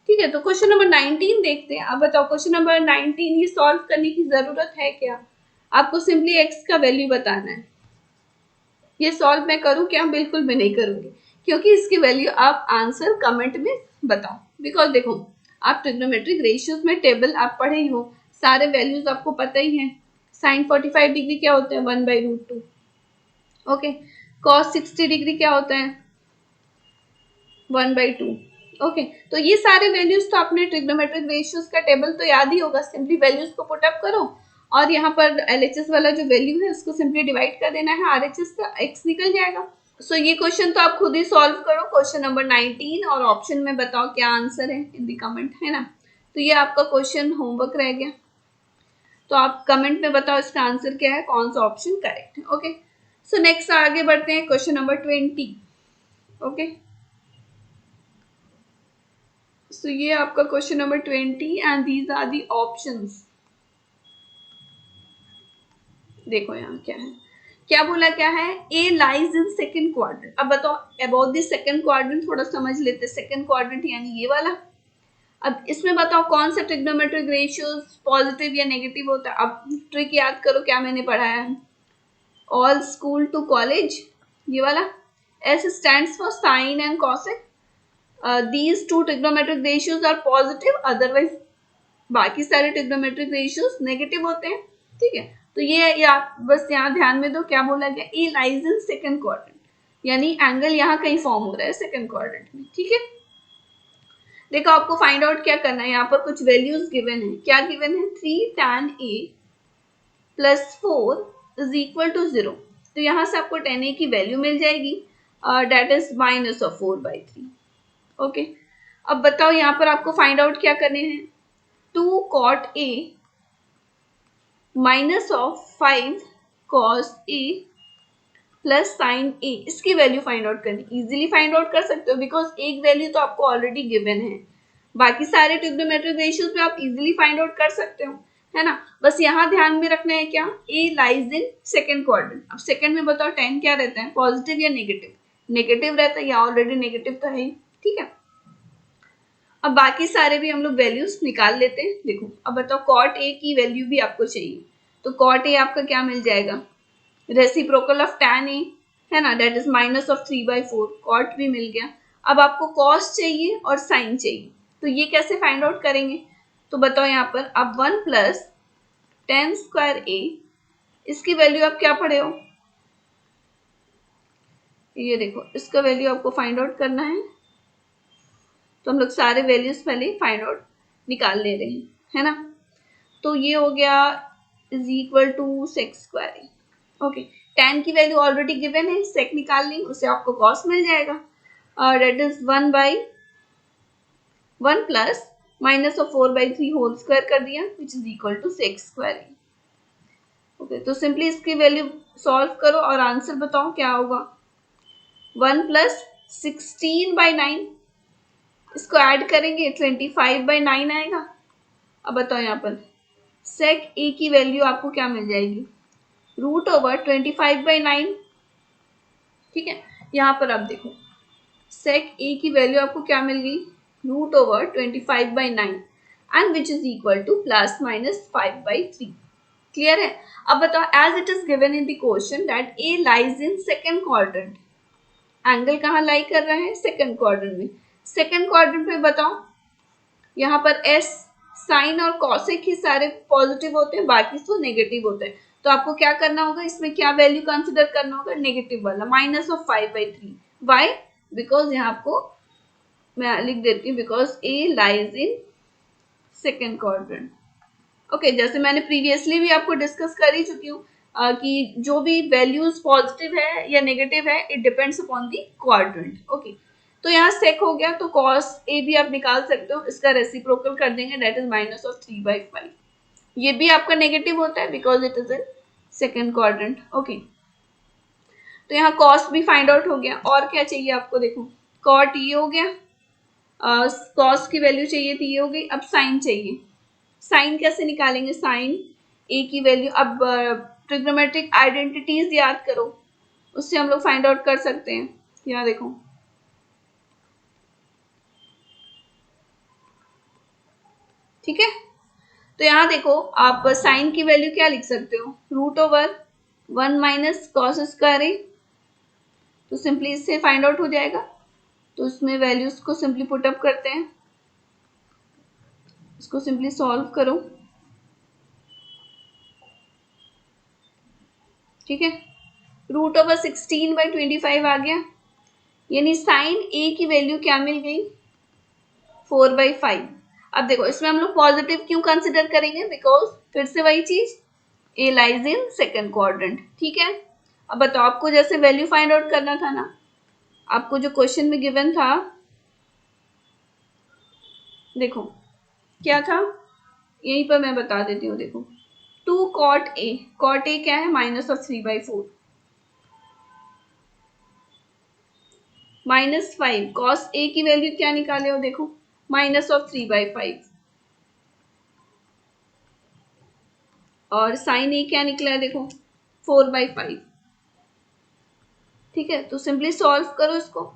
ठीक है। तो क्वेश्चन नंबर 19 देखते हैं। अब बताओ क्वेश्चन नंबर 19 ये सॉल्व करने की जरूरत है क्या, आपको सिंपली x का वैल्यू बताना है। ये सॉल्व मैं करूँ क्या, बिल्कुल भी नहीं करूंगी, क्योंकि इसकी वैल्यू आप आंसर कमेंट में बताओ, बिकॉज देखो आप ट्रिग्नोमेट्रिक रेशियोज में टेबल आप पढ़े ही हो, सारे वैल्यूज आपको पता ही है। साइन 45 डिग्री क्या होता है, 1/√2, ओके। कॉस 60 डिग्री क्या होता है, 1/2। ओके, तो ये सारे वैल्यूज तो आपने ट्रिग्नोमेट्रिक रेशियोज का टेबल तो याद ही होगा, सिंपली वैल्यूज को पुट अप करो और यहाँ पर एलएचएस वाला जो वैल्यू है उसको सिंपली डिवाइड कर देना है, आरएचएस का एक्स निकल जाएगा। सो ये क्वेश्चन तो आप खुद ही सॉल्व करो, क्वेश्चन नंबर 19, और ऑप्शन में बताओ क्या आंसर है इन दी कमेंट, है ना। तो ये आपका क्वेश्चन होमवर्क रह गया, तो आप कमेंट में बताओ इसका आंसर क्या है, कौन सा ऑप्शन करेक्ट है। ओके, सो नेक्स्ट आगे बढ़ते हैं, क्वेश्चन नंबर 20। ओके, सो ये आपका question number 20 and these are the options. देखो यहाँ क्या है, क्या बोला, क्या है, A lies in second quadrant. अब बताओ अबाउट दिस सेकंड क्वाड्रेंट थोड़ा समझ लेते, सेकंड क्वाड्रेंट यानी ये वाला। अब इसमें बताओ कौन सा ट्रिग्नोमेट्रिक रेशियोज पॉजिटिव या नेगेटिव होता है। अब ट्रिक याद करो, क्या मैंने पढ़ाया है, ऑल स्कूल टू कॉलेज, ये वाला। S stands for sine and cosec, these two trigonometric ratios are positive, otherwise बाकी सारे ट्रिग्नोमेट्रिक रेशियोज नेगेटिव होते हैं। ठीक है, तो ये आप बस यहाँ ध्यान में दो, क्या बोला गया, ए लाइज इन सेकंड क्वाड्रेंट, यानी एंगल यहाँ कहीं फॉर्म हो रहा है सेकंड क्वाड्रेंट में। ठीक है, देखो आपको फाइंड आउट क्या करना है, यहाँ पर कुछ वैल्यूज गिवन है। क्या गिवन है, 3 tan a plus 4 is equal to 0। तो यहाँ से आपको tan a की वैल्यू मिल जाएगी, डेट इज -4/3। ओके, अब बताओ यहाँ पर आपको फाइंड आउट क्या करने हैं, 2 cot a minus of 5 cos a plus sign a, इसकी वैल्यू फाइंड आउट करनी। इजीली फाइंड आउट कर सकते हो बिकॉज एक वैल्यू तो आपको ऑलरेडी गिवन है, बाकी सारे ट्रिग्नोमेट्रिक रेशियोज में आप इजीली फाइंड आउट कर सकते हो, है ना। बस यहाँ ध्यान में रखना है क्या, a lies in second quadrant. अब सेकंड में बताओ tan क्या रहता है, पॉजिटिव या नेगेटिव, नेगेटिव रहता है, या ऑलरेडी नेगेटिव तो है। ठीक है, अब बाकी सारे भी हम लोग वैल्यूज निकाल लेते हैं। देखो अब बताओ cot a की वैल्यू भी आपको चाहिए, तो cot a आपका क्या मिल जाएगा, रेसिप्रोकल ऑफ tan a, है ना, डेट इज -3/4, cot भी मिल गया। अब आपको cos चाहिए और sin चाहिए, तो ये कैसे फाइंड आउट करेंगे, तो बताओ यहाँ पर अब 1 प्लस tan स्क्वायर a, इसकी वैल्यू आप क्या पढ़े हो, ये देखो इसका वैल्यू आपको फाइंड आउट करना है। तो हम लोग सारे वैल्यूज पहले फाइंड आउट निकाल ले रहे हैं, है ना। तो ये हो गया is equal to sec square. Okay, tan की वैल्यू ऑलरेडी गिवन है, सेक निकाल ली, उससे आपको cos मिल जाएगा, और that is 1/1 plus -4/3 whole square कर दिया, which is equal to sec square. Okay, तो सिंपली इसकी वैल्यू सॉल्व करो और आंसर बताओ क्या होगा, 1 प्लस 16/9, इसको ऐड करेंगे 25/9 आएगा। अब बताओ यहाँ पर सेक ए की वैल्यू आपको क्या मिल जाएगी, √25/9। ठीक है, यहाँ पर आप देखो सेक ए की वैल्यू आपको क्या मिल गई, √25/9 and which is equal to ±5/3। Clear है। अब बताओ as it is given in the question that A lies in second quadrant, angle कहाँ लाई कर रहा है, सेकंड क्वाड्रेंट में। सेकंड क्वाड्रेंट में बताओ यहाँ पर एस साइन और कॉसेक ही सारे पॉजिटिव होते हैं, बाकी तो नेगेटिव होते हैं। तो आपको क्या करना होगा, इसमें क्या वैल्यू कंसिडर करना होगा, नेगेटिव वाला, -5/3। वाई, बिकॉज यहाँ आपको मैं लिख देती हूँ, because A lies in second quadrant. Okay, जैसे मैंने प्रीवियसली भी आपको डिस्कस कर ही चुकी हूँ कि जो भी वैल्यूज पॉजिटिव है या नेगेटिव है, it depends upon the quadrant. Okay, तो यहाँ सेक हो गया, तो cos a भी आप निकाल सकते हो, इसका रेसिप्रोकल कर देंगे, डेट इज -3/5। ये भी आपका नेगेटिव होता है because it is in second quadrant. Okay, तो यहाँ cos भी फाइंड आउट हो गया, और क्या चाहिए आपको, देखो cot ये हो गया, cos की वैल्यू चाहिए थी, ये हो गई। अब साइन चाहिए, साइन कैसे निकालेंगे, साइन ए की वैल्यू, अब ट्रिग्नोमेट्रिक आइडेंटिटीज याद करो, उससे हम लोग फाइंड आउट कर सकते हैं। यहाँ देखो ठीक है, तो यहाँ देखो आप साइन की वैल्यू क्या लिख सकते हो, √1 माइनस कॉस स्क्वायर ए, तो सिंपली इससे फाइंड आउट हो जाएगा। तो उसमें वैल्यूज को सिंपली पुट अप करते हैं, इसको सिंपली सॉल्व करो। ठीक है, √16/25 आ गया, यानी साइन ए की वैल्यू क्या मिल गई, 4/5। अब देखो इसमें हम लोग पॉजिटिव क्यों कंसिडर करेंगे, बिकॉज फिर से वही चीज, ए लाइज इन सेकेंड क्वाड्रेंट, ठीक है। अब बताओ, आपको जैसे वैल्यू फाइंड आउट करना था ना, आपको जो क्वेश्चन में गिवन था, देखो क्या था, यहीं पर मैं बता देती हूँ। देखो 2 cot a, cot a क्या है, -3/4, -5 cos a की वैल्यू क्या निकाले हो, देखो -3/5, और साइन ए क्या निकला है, देखो 4/5, ठीक है। तो सिंपली सॉल्व करो इसको।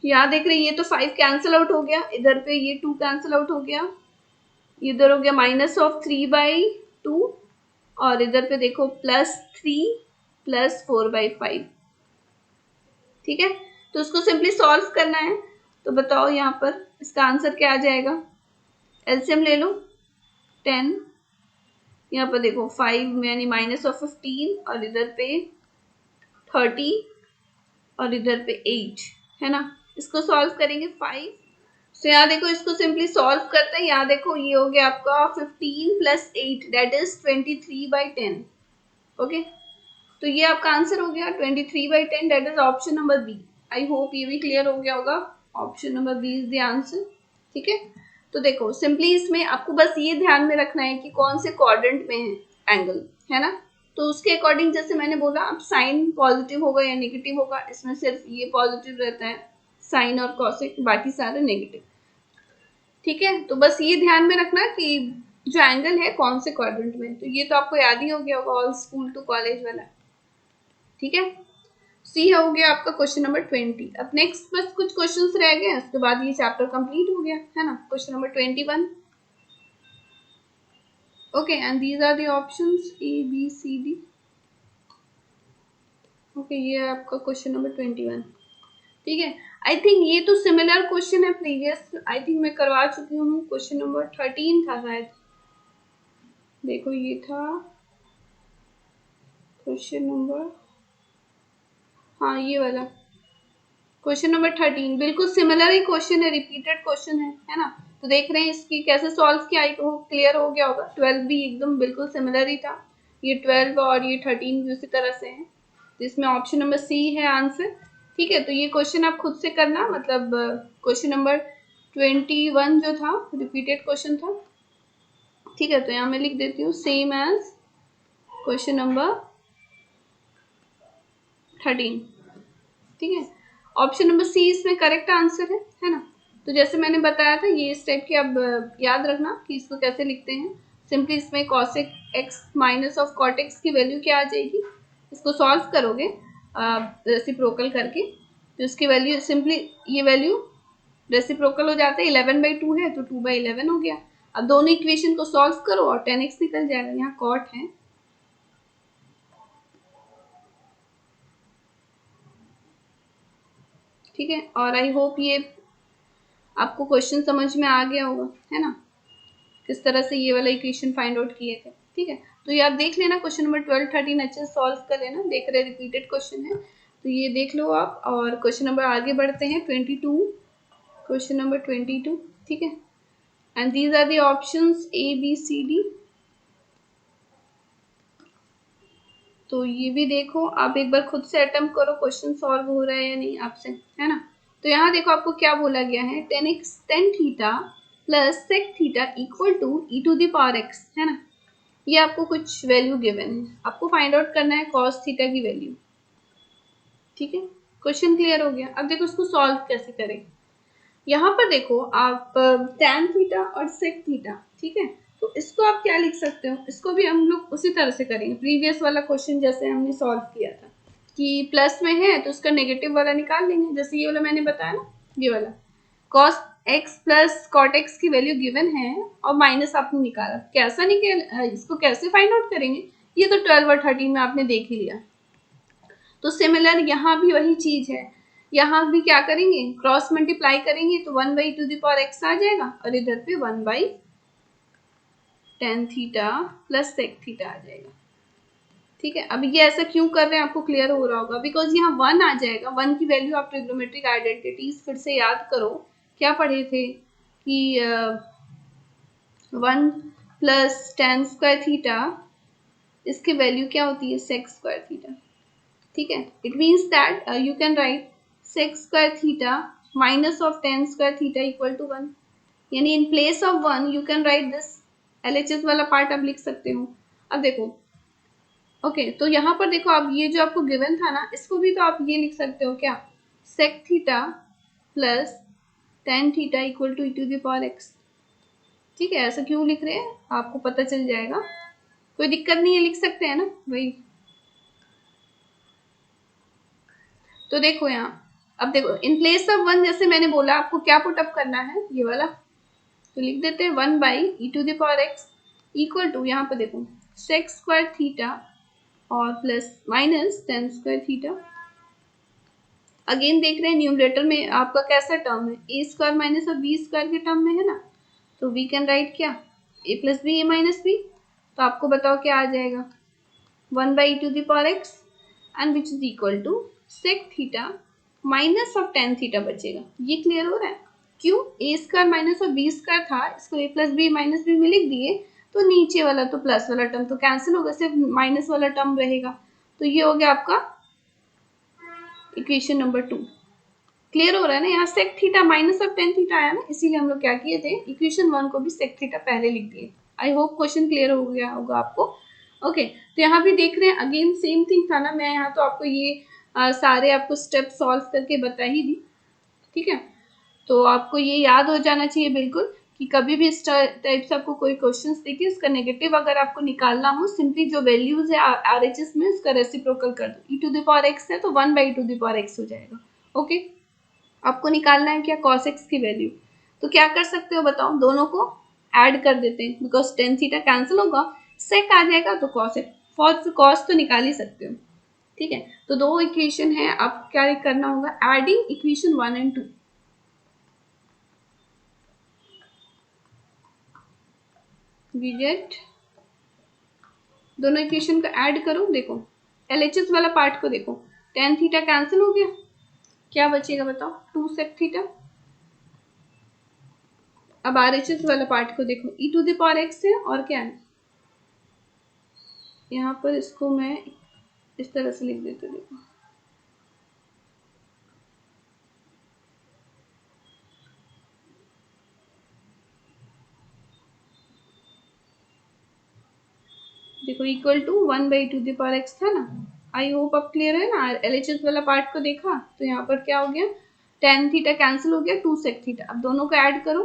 यहाँ देख रहे ये तो 5 कैंसिल आउट हो गया, इधर पे ये 2 कैंसिल आउट हो गया, इधर हो गया -3/2, और इधर पे देखो +3 +4/5, ठीक है। तो उसको सिंपली सॉल्व करना है। तो बताओ यहाँ पर इसका आंसर क्या आ जाएगा, एलसीएम ले लो 10, यहाँ पर देखो 5 यानी -15, और इधर पे 30, और इधर पे 8, है ना। इसको सॉल्व करेंगे 5। तो यहाँ देखो इसको सिंपली सॉल्व करते हैं। यहाँ देखो ये हो गया आपका 15 + 8 दैट इज 23/10, ओके। तो ये आपका आंसर हो गया 23/10, that is option number B. I hope ये भी क्लियर हो गया होगा, option number B is the answer, ठीक है। तो देखो सिंपली इसमें आपको बस ये ध्यान में रखना है कि कौन से क्वाड्रेंट में है एंगल, है ना। तो उसके अकॉर्डिंग जैसे मैंने बोला, अब साइन पॉजिटिव होगा या नेगेटिव होगा, इसमें सिर्फ ये पॉजिटिव रहता है, साइन और कॉसेक, बाकी सारे नेगेटिव, ठीक है। तो बस ये ध्यान में रखना कि जो एंगल है कौन से क्वाड्रेंट में। तो ये तो आपको याद ही हो गया होगा, ऑल स्कूल टू कॉलेज वाला, ठीक है। सी हो गया आपका क्वेश्चन नंबर 20। अब नेक्स्ट बस कुछ क्वेश्चंस रह गए, उसके बाद ये चैप्टर कंप्लीट हो गया, है ना। Question number 21, okay, and these are the options A B C D, okay. ये आपका क्वेश्चन नंबर 21, ठीक है। आई थिंक ये तो सिमिलर क्वेश्चन है प्रीवियस, आई थिंक मैं करवा चुकी हूँ। क्वेश्चन नंबर 13 था शायद, देखो ये था क्वेश्चन नंबर, हाँ ये वाला क्वेश्चन नंबर 13 बिल्कुल सिमिलर ही क्वेश्चन है, रिपीटेड क्वेश्चन है ना। तो देख रहे हैं इसकी कैसे सॉल्व किया, क्लियर हो गया होगा। 12 भी एकदम बिल्कुल सिमिलर ही था, ये 12 और ये 13 भी उसी तरह से है। तो इसमें ऑप्शन नंबर सी है आंसर, ठीक है। तो ये क्वेश्चन आप खुद से करना, मतलब क्वेश्चन नंबर 21 जो था रिपीटेड क्वेश्चन था, ठीक है। तो यहाँ मैं लिख देती हूँ सेम एज क्वेश्चन नंबर 13, ठीक है। ऑप्शन नंबर सी इसमें करेक्ट आंसर है ना। तो जैसे मैंने बताया था, ये इस टाइप के, अब याद रखना कि इसको कैसे लिखते हैं। सिंपली इसमें cosec x minus of cot x की वैल्यू क्या आ जाएगी, इसको सॉल्व करोगे रेसिप्रोकल करके, तो इसकी वैल्यू सिंपली, ये वैल्यू रेसिप्रोकल हो जाता है, 11/2 है तो 2/11 हो गया। अब दोनों इक्वेशन को सॉल्व करो और 10x निकल जाएगा, यहाँ cot है, ठीक है। और आई होप ये आपको क्वेश्चन समझ में आ गया होगा, है ना, किस तरह से ये वाला इक्वेशन फाइंड आउट किए थे, ठीक है। तो ये आप देख लेना, क्वेश्चन नंबर 12 13 अच्छे से सॉल्व कर लेना, देख रहे रिपीटेड क्वेश्चन है तो ये देख लो आप। और क्वेश्चन नंबर आगे बढ़ते हैं 22, क्वेश्चन नंबर 22, ठीक है। And these are the options A B C D। तो ये भी देखो, आप एक बार खुद से अटेम्प्ट करो, क्वेश्चन सॉल्व हो रहा है या नहीं आपसे, है ना। तो यहाँ देखो आपको क्या बोला गया है, tan theta plus sec theta equal to e⁻x, है ना। ये आपको कुछ वैल्यू गिवन है, आपको फाइंड आउट करना है cos थीटा की वैल्यू, ठीक है। क्वेश्चन क्लियर हो गया। अब देखो इसको सॉल्व कैसे करें। यहाँ पर देखो आप tan थीटा और sec थीटा, ठीक है। तो इसको आप क्या लिख सकते हो, इसको भी हम लोग उसी तरह से करेंगे, प्रीवियस वाला क्वेश्चन जैसे हमने सॉल्व किया था कि प्लस में है तो उसका नेगेटिव वाला निकाल लेंगे, जैसे ये वाला मैंने बताया ना, ये वाला cos x plus cot x की वैल्यू गिवन है और माइनस आपने निकाला, कैसा निकल, इसको कैसे फाइंड आउट करेंगे, ये तो 12 और 13 में आपने देख ही लिया। तो सिमिलर यहाँ भी वही चीज है, यहाँ भी क्या करेंगे, क्रॉस मल्टीप्लाई करेंगे तो 1/2x आ जाएगा, और इधर पे 1/tan theta plus sec theta आ जाएगा, ठीक है। अब ये ऐसा क्यों कर रहे हैं आपको क्लियर हो रहा होगा, बिकॉज यहाँ 1 आ जाएगा। 1 की वैल्यू आप ट्रिग्नोमेट्रिक आइडेंटिटीज फिर से याद करो, क्या पढ़े थे कि 1 प्लस tan स्क्वायर थीटा, इसकी वैल्यू क्या होती है sec स्क्वायर थीटा। ठीक है, it means that you can write sec square theta minus of tan square theta equal to 1, यानी in place of 1 you can write this LHS वाला पार्ट आप लिख सकते हो। अब देखो ओके तो यहाँ पर देखो, अब ये जो आपको गिवन था ना, इसको भी तो आप ये लिख सकते हो क्या, sec theta plus tan theta equal to e to the power x। ठीक है, ऐसा क्यों लिख रहे हैं आपको पता चल जाएगा, कोई दिक्कत नहीं है, लिख सकते हैं ना वही। तो देखो यहाँ, अब देखो इन प्लेस ऑफ 1 जैसे मैंने बोला आपको क्या पुट अप करना है, ये वाला, तो लिख देते हैं 1 by e to the power x equal to, यहाँ पर देखो सेक स्क्वायर थीटा और plus minus tan square theta. Again देख रहे हैं न्यूमरेटर में आपका कैसा टर्म है, ए स्क्वायर माइनस और बी स्क्वायर के टर्म में है ना, तो वी कैन राइट क्या, A plus B A minus B. तो आपको बताओ क्या आ जाएगा, 1 by to the power x and which is equal to sec theta minus of tan theta बचेगा। ये क्लियर हो रहा है, क्यों, ए स्क्वायर माइनस और बी स्क्वायर था, इसको A plus B minus B में लिख दिए, तो नीचे वाला तो प्लस वाला टर्म तो कैंसिल होगा, सिर्फ माइनस वाला टर्म रहेगा। तो ये हो गया आपका इक्वेशन नंबर 2। क्लियर हो रहा है ना, यहाँ sec theta minus of tan theta आया ना, इसीलिए हम लोग क्या किए थे, इक्वेशन 1 को भी सेक थीटा पहले लिख दिए। आई होप क्वेश्चन क्लियर हो गया होगा आपको। ओके तो यहाँ भी देख रहे हैं अगेन सेम थिंग था ना, मैं यहाँ तो आपको ये सारे आपको स्टेप सॉल्व करके बता ही दी। ठीक है, तो आपको ये याद हो जाना चाहिए बिल्कुल कि कभी भी इस टाइप से आपको कोई क्वेश्चन देखिए, उसका नेगेटिव अगर आपको निकालना हो, सिंपली जो वैल्यूज है RHS में उसका रेसिप्रोकल कर दो, e to the power x है तो 1 by to the power x हो जाएगा। ओके, आपको निकालना है क्या, cos x की वैल्यू, तो क्या कर सकते हो बताओ, दोनों को ऐड कर देते हैं, बिकॉज टेन थीटा कैंसिल होगा, सेक आ जाएगा तो cos x, फॉर कॉस तो निकाल ही सकते हो। ठीक है, तो दो इक्वेशन है, आप क्या करना होगा, एडिंग इक्वेशन 1 एंड 2। विजेट दोनों इक्वेशन को ऐड करो, देखो LHS वाला पार्ट को देखो, टेन थीटा कैंसिल हो गया, क्या बचेगा बताओ, 2 सेक थीटा। अब RHS वाला पार्ट को देखो, e to the power x है और क्या है, यहाँ पर इसको मैं इस तरह से लिख देती हूँ, देखो देखो equal to 1 by to the power x था ना। आई होप अब क्लियर है ना, LHS वाला पार्ट को देखा तो यहाँ पर क्या हो गया, टेन थीटा कैंसिल हो गया, 2 सेक थीटा। अब दोनों को ऐड करो,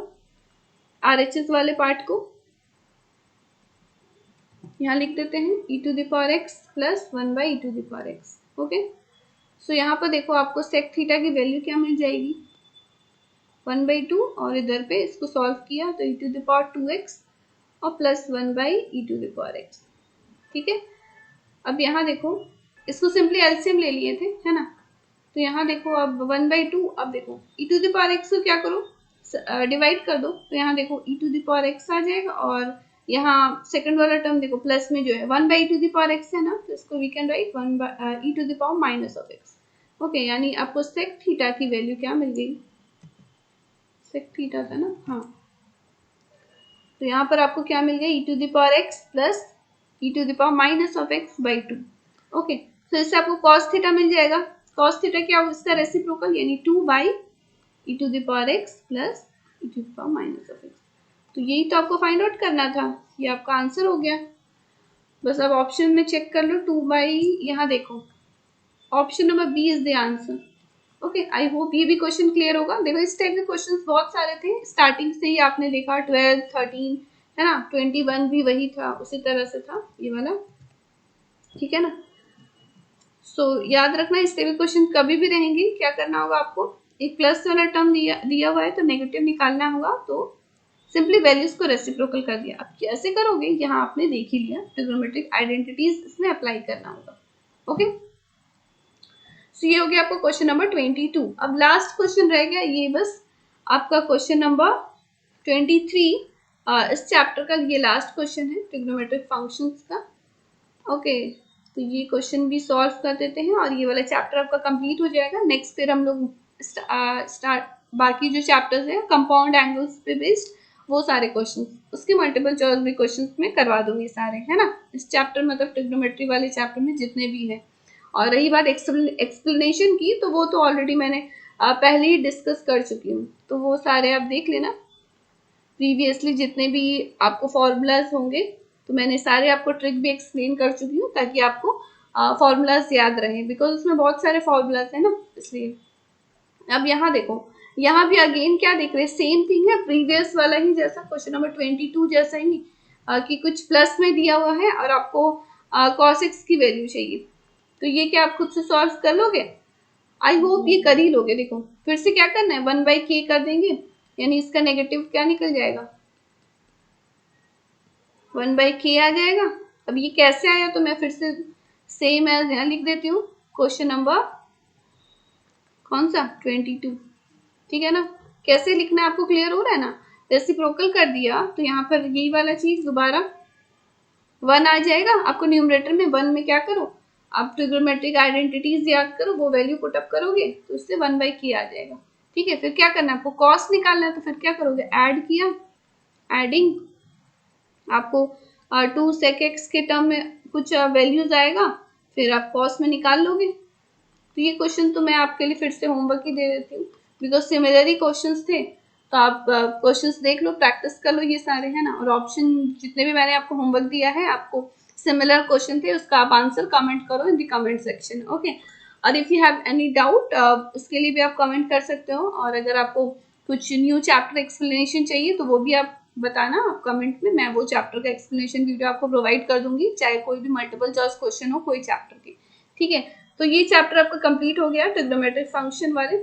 RHS वाले पार्ट को यहाँ लिख देते हैं e to the power X plus 1 by e to the power X. Okay, so यहाँ पर देखो आपको सेक थीटा की वैल्यू क्या मिल जाएगी, 1 बाई 2, और इधर पे इसको सॉल्व किया तो e to the power 2x और plus 1 by e to the power x। ठीक है, अब यहाँ देखो इसको सिंपली एलसीएम ले लिए थे है ना, तो यहाँ देखो अब 1 बाई 2, अब देखो e to the power x को क्या करो, डिवाइड कर दो, तो यहाँ देखो e to the power x आ जाएगा, और यहाँ सेकंड वाला टर्म देखो प्लस में जो है 1 by to the power x है ना, तो इसको we can write 1 by e to the power minus of x। Okay, यानी आपको सेक थीटा की वैल्यू क्या मिल गई, सेक थीटा था ना, हाँ, तो यहाँ पर आपको क्या मिल गया, e to the power x प्लस e to the power minus of x by 2। Okay, तो इससे आपको cos थीटा मिल जाएगा, cos थीटा क्या होगा, इसका रेसिप्रोकल, यानी 2 by e to the power x प्लस e to the power minus of x। तो यही तो आपको फाइंड आउट करना था, ये आपका आंसर हो गया। बस अब ऑप्शन में चेक कर लो, 2 बाई, यहाँ देखो option number B is the answer. Okay, I hope ये भी क्वेश्चन क्लियर होगा। देखो इस टाइप के क्वेश्चंस बहुत सारे थे, स्टार्टिंग से ही आपने देखा, 12, 13 है ना, 21 भी वही था, उसी तरह से था ये वाला। ठीक है ना, सो याद रखना इस टाइप के क्वेश्चन कभी भी रहेंगे, क्या करना होगा आपको, एक प्लस वाला टर्म दिया हुआ है तो नेगेटिव निकालना होगा, तो सिंपली वैल्यूज को रेसिप्रोकल कर दिया। अब कैसे करोगे, यहाँ आपने देख ही लिया, ट्रिग्नोमेट्रिक आइडेंटिटीज इसमें अप्लाई करना होगा। ओके, सो ये हो गया आपका क्वेश्चन नंबर 22। अब लास्ट क्वेश्चन रह गया ये, बस आपका क्वेश्चन नंबर 23 इस चैप्टर का ये लास्ट क्वेश्चन है ट्रिग्नोमेट्रिक फंक्शंस का। ओके, तो ये क्वेश्चन भी सॉल्व कर देते हैं और ये वाला चैप्टर आपका कंप्लीट हो जाएगा। नेक्स्ट फिर हम लोग स्टार्ट बाकी जो चैप्टर्स है कंपाउंड एंगल्स पे बेस्ड वो सारे क्वेश्चन उसके मल्टीपल चॉइस भी क्वेश्चन में करवा दूंगी सारे, है ना। इस चैप्टर मतलब ट्रिग्नोमेट्री वाले चैप्टर में जितने भी हैं। और रही बात एक्सप्लेनेशन की, तो वो तो ऑलरेडी मैंने पहले ही डिस्कस कर चुकी हूँ, तो वो सारे आप देख लेना। प्रीवियसली जितने भी आपको फॉर्मूलाज होंगे तो मैंने सारे आपको ट्रिक भी एक्सप्लेन कर चुकी हूँ ताकि आपको फॉर्मूलाज याद रहे, बिकॉज उसमें बहुत सारे फॉर्मूलाज है ना, इसलिए। अब यहाँ देखो, यहाँ भी अगेन क्या देख रहे हैं, सेम थिंग है, प्रीवियस वाला ही जैसा, क्वेश्चन नंबर 22 जैसा ही कि कुछ प्लस में दिया हुआ है और आपको cos x की वैल्यू चाहिए। तो ये क्या आप खुद से सॉल्व कर लोगे? आई होप ये कर ही लोगे। देखो फिर से क्या करना है, 1/k कर देंगे, यानी इसका नेगेटिव क्या निकल जाएगा, 1/k आ जाएगा। अब ये कैसे आया, तो मैं फिर से सेम एज यहाँ लिख देती हूँ, क्वेश्चन नंबर कौन सा 22, ठीक है ना। कैसे लिखना है आपको क्लियर हो रहा है ना। रेसिप्रोकल कर दिया तो यहाँ पर यही वाला चीज दोबारा 1 आ जाएगा। आपको न्यूमरेटर में 1 में क्या करो, आप ट्रिग्नोमेट्रिक आइडेंटिटीज याद करो, वो वैल्यू पुट अप करोगे तो उससे 1/k आ जाएगा। ठीक है, फिर क्या करना है आपको, कॉस निकालना है, तो फिर क्या करोगे, ऐड किया, एडिंग, आपको 2 sec x के टर्म में कुछ वैल्यूज आएगा, फिर आप कॉस में निकाल लोगे। तो ये क्वेश्चन तो मैं आपके लिए फिर से होमवर्क ही दे देती हूँ, बिकॉज सिमिलर ही क्वेश्चंस थे, तो आप क्वेश्चंस देख लो, प्रैक्टिस कर लो, ये सारे है ना। और ऑप्शन जितने भी मैंने आपको होमवर्क दिया है, आपको सिमिलर क्वेश्चन थे, उसका आप आंसर कमेंट करो in the comment section, okay. और if you have any doubt उसके लिए भी आप कमेंट कर सकते हो, और अगर आपको कुछ न्यू चैप्टर एक्सप्लेनेशन चाहिए तो वो भी आप बताना आप कमेंट में, मैं वो चैप्टर का एक्सप्लेनेशन वीडियो आपको प्रोवाइड कर दूंगी, चाहे कोई भी मल्टीपल चॉइस क्वेश्चन हो कोई चैप्टर की, ठीक है। तो ये चैप्टर आपका कंप्लीट हो गया ट्रिग्नोमेट्रिक फंक्शन वाले,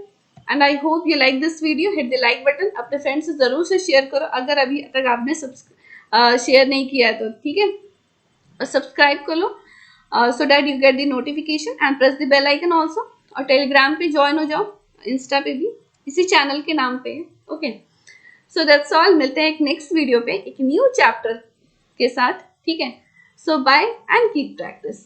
and I hope you like this video. Hit the like button, अपने फ्रेंड्स से जरूर से शेयर करो अगर अभी तक आपने शेयर नहीं किया है तो, ठीक है। और सब्सक्राइब कर लो so that you get the notification and press the bell icon also. और टेलीग्राम पे ज्वाइन हो जाओ, इंस्टा पे भी इसी चैनल के नाम पे, ओके। सो दैट्स ऑल, मिलते हैं एक नेक्स्ट वीडियो पे एक न्यू चैप्टर के साथ, ठीक है। सो बाय एंड कीप प्रैक्टिस।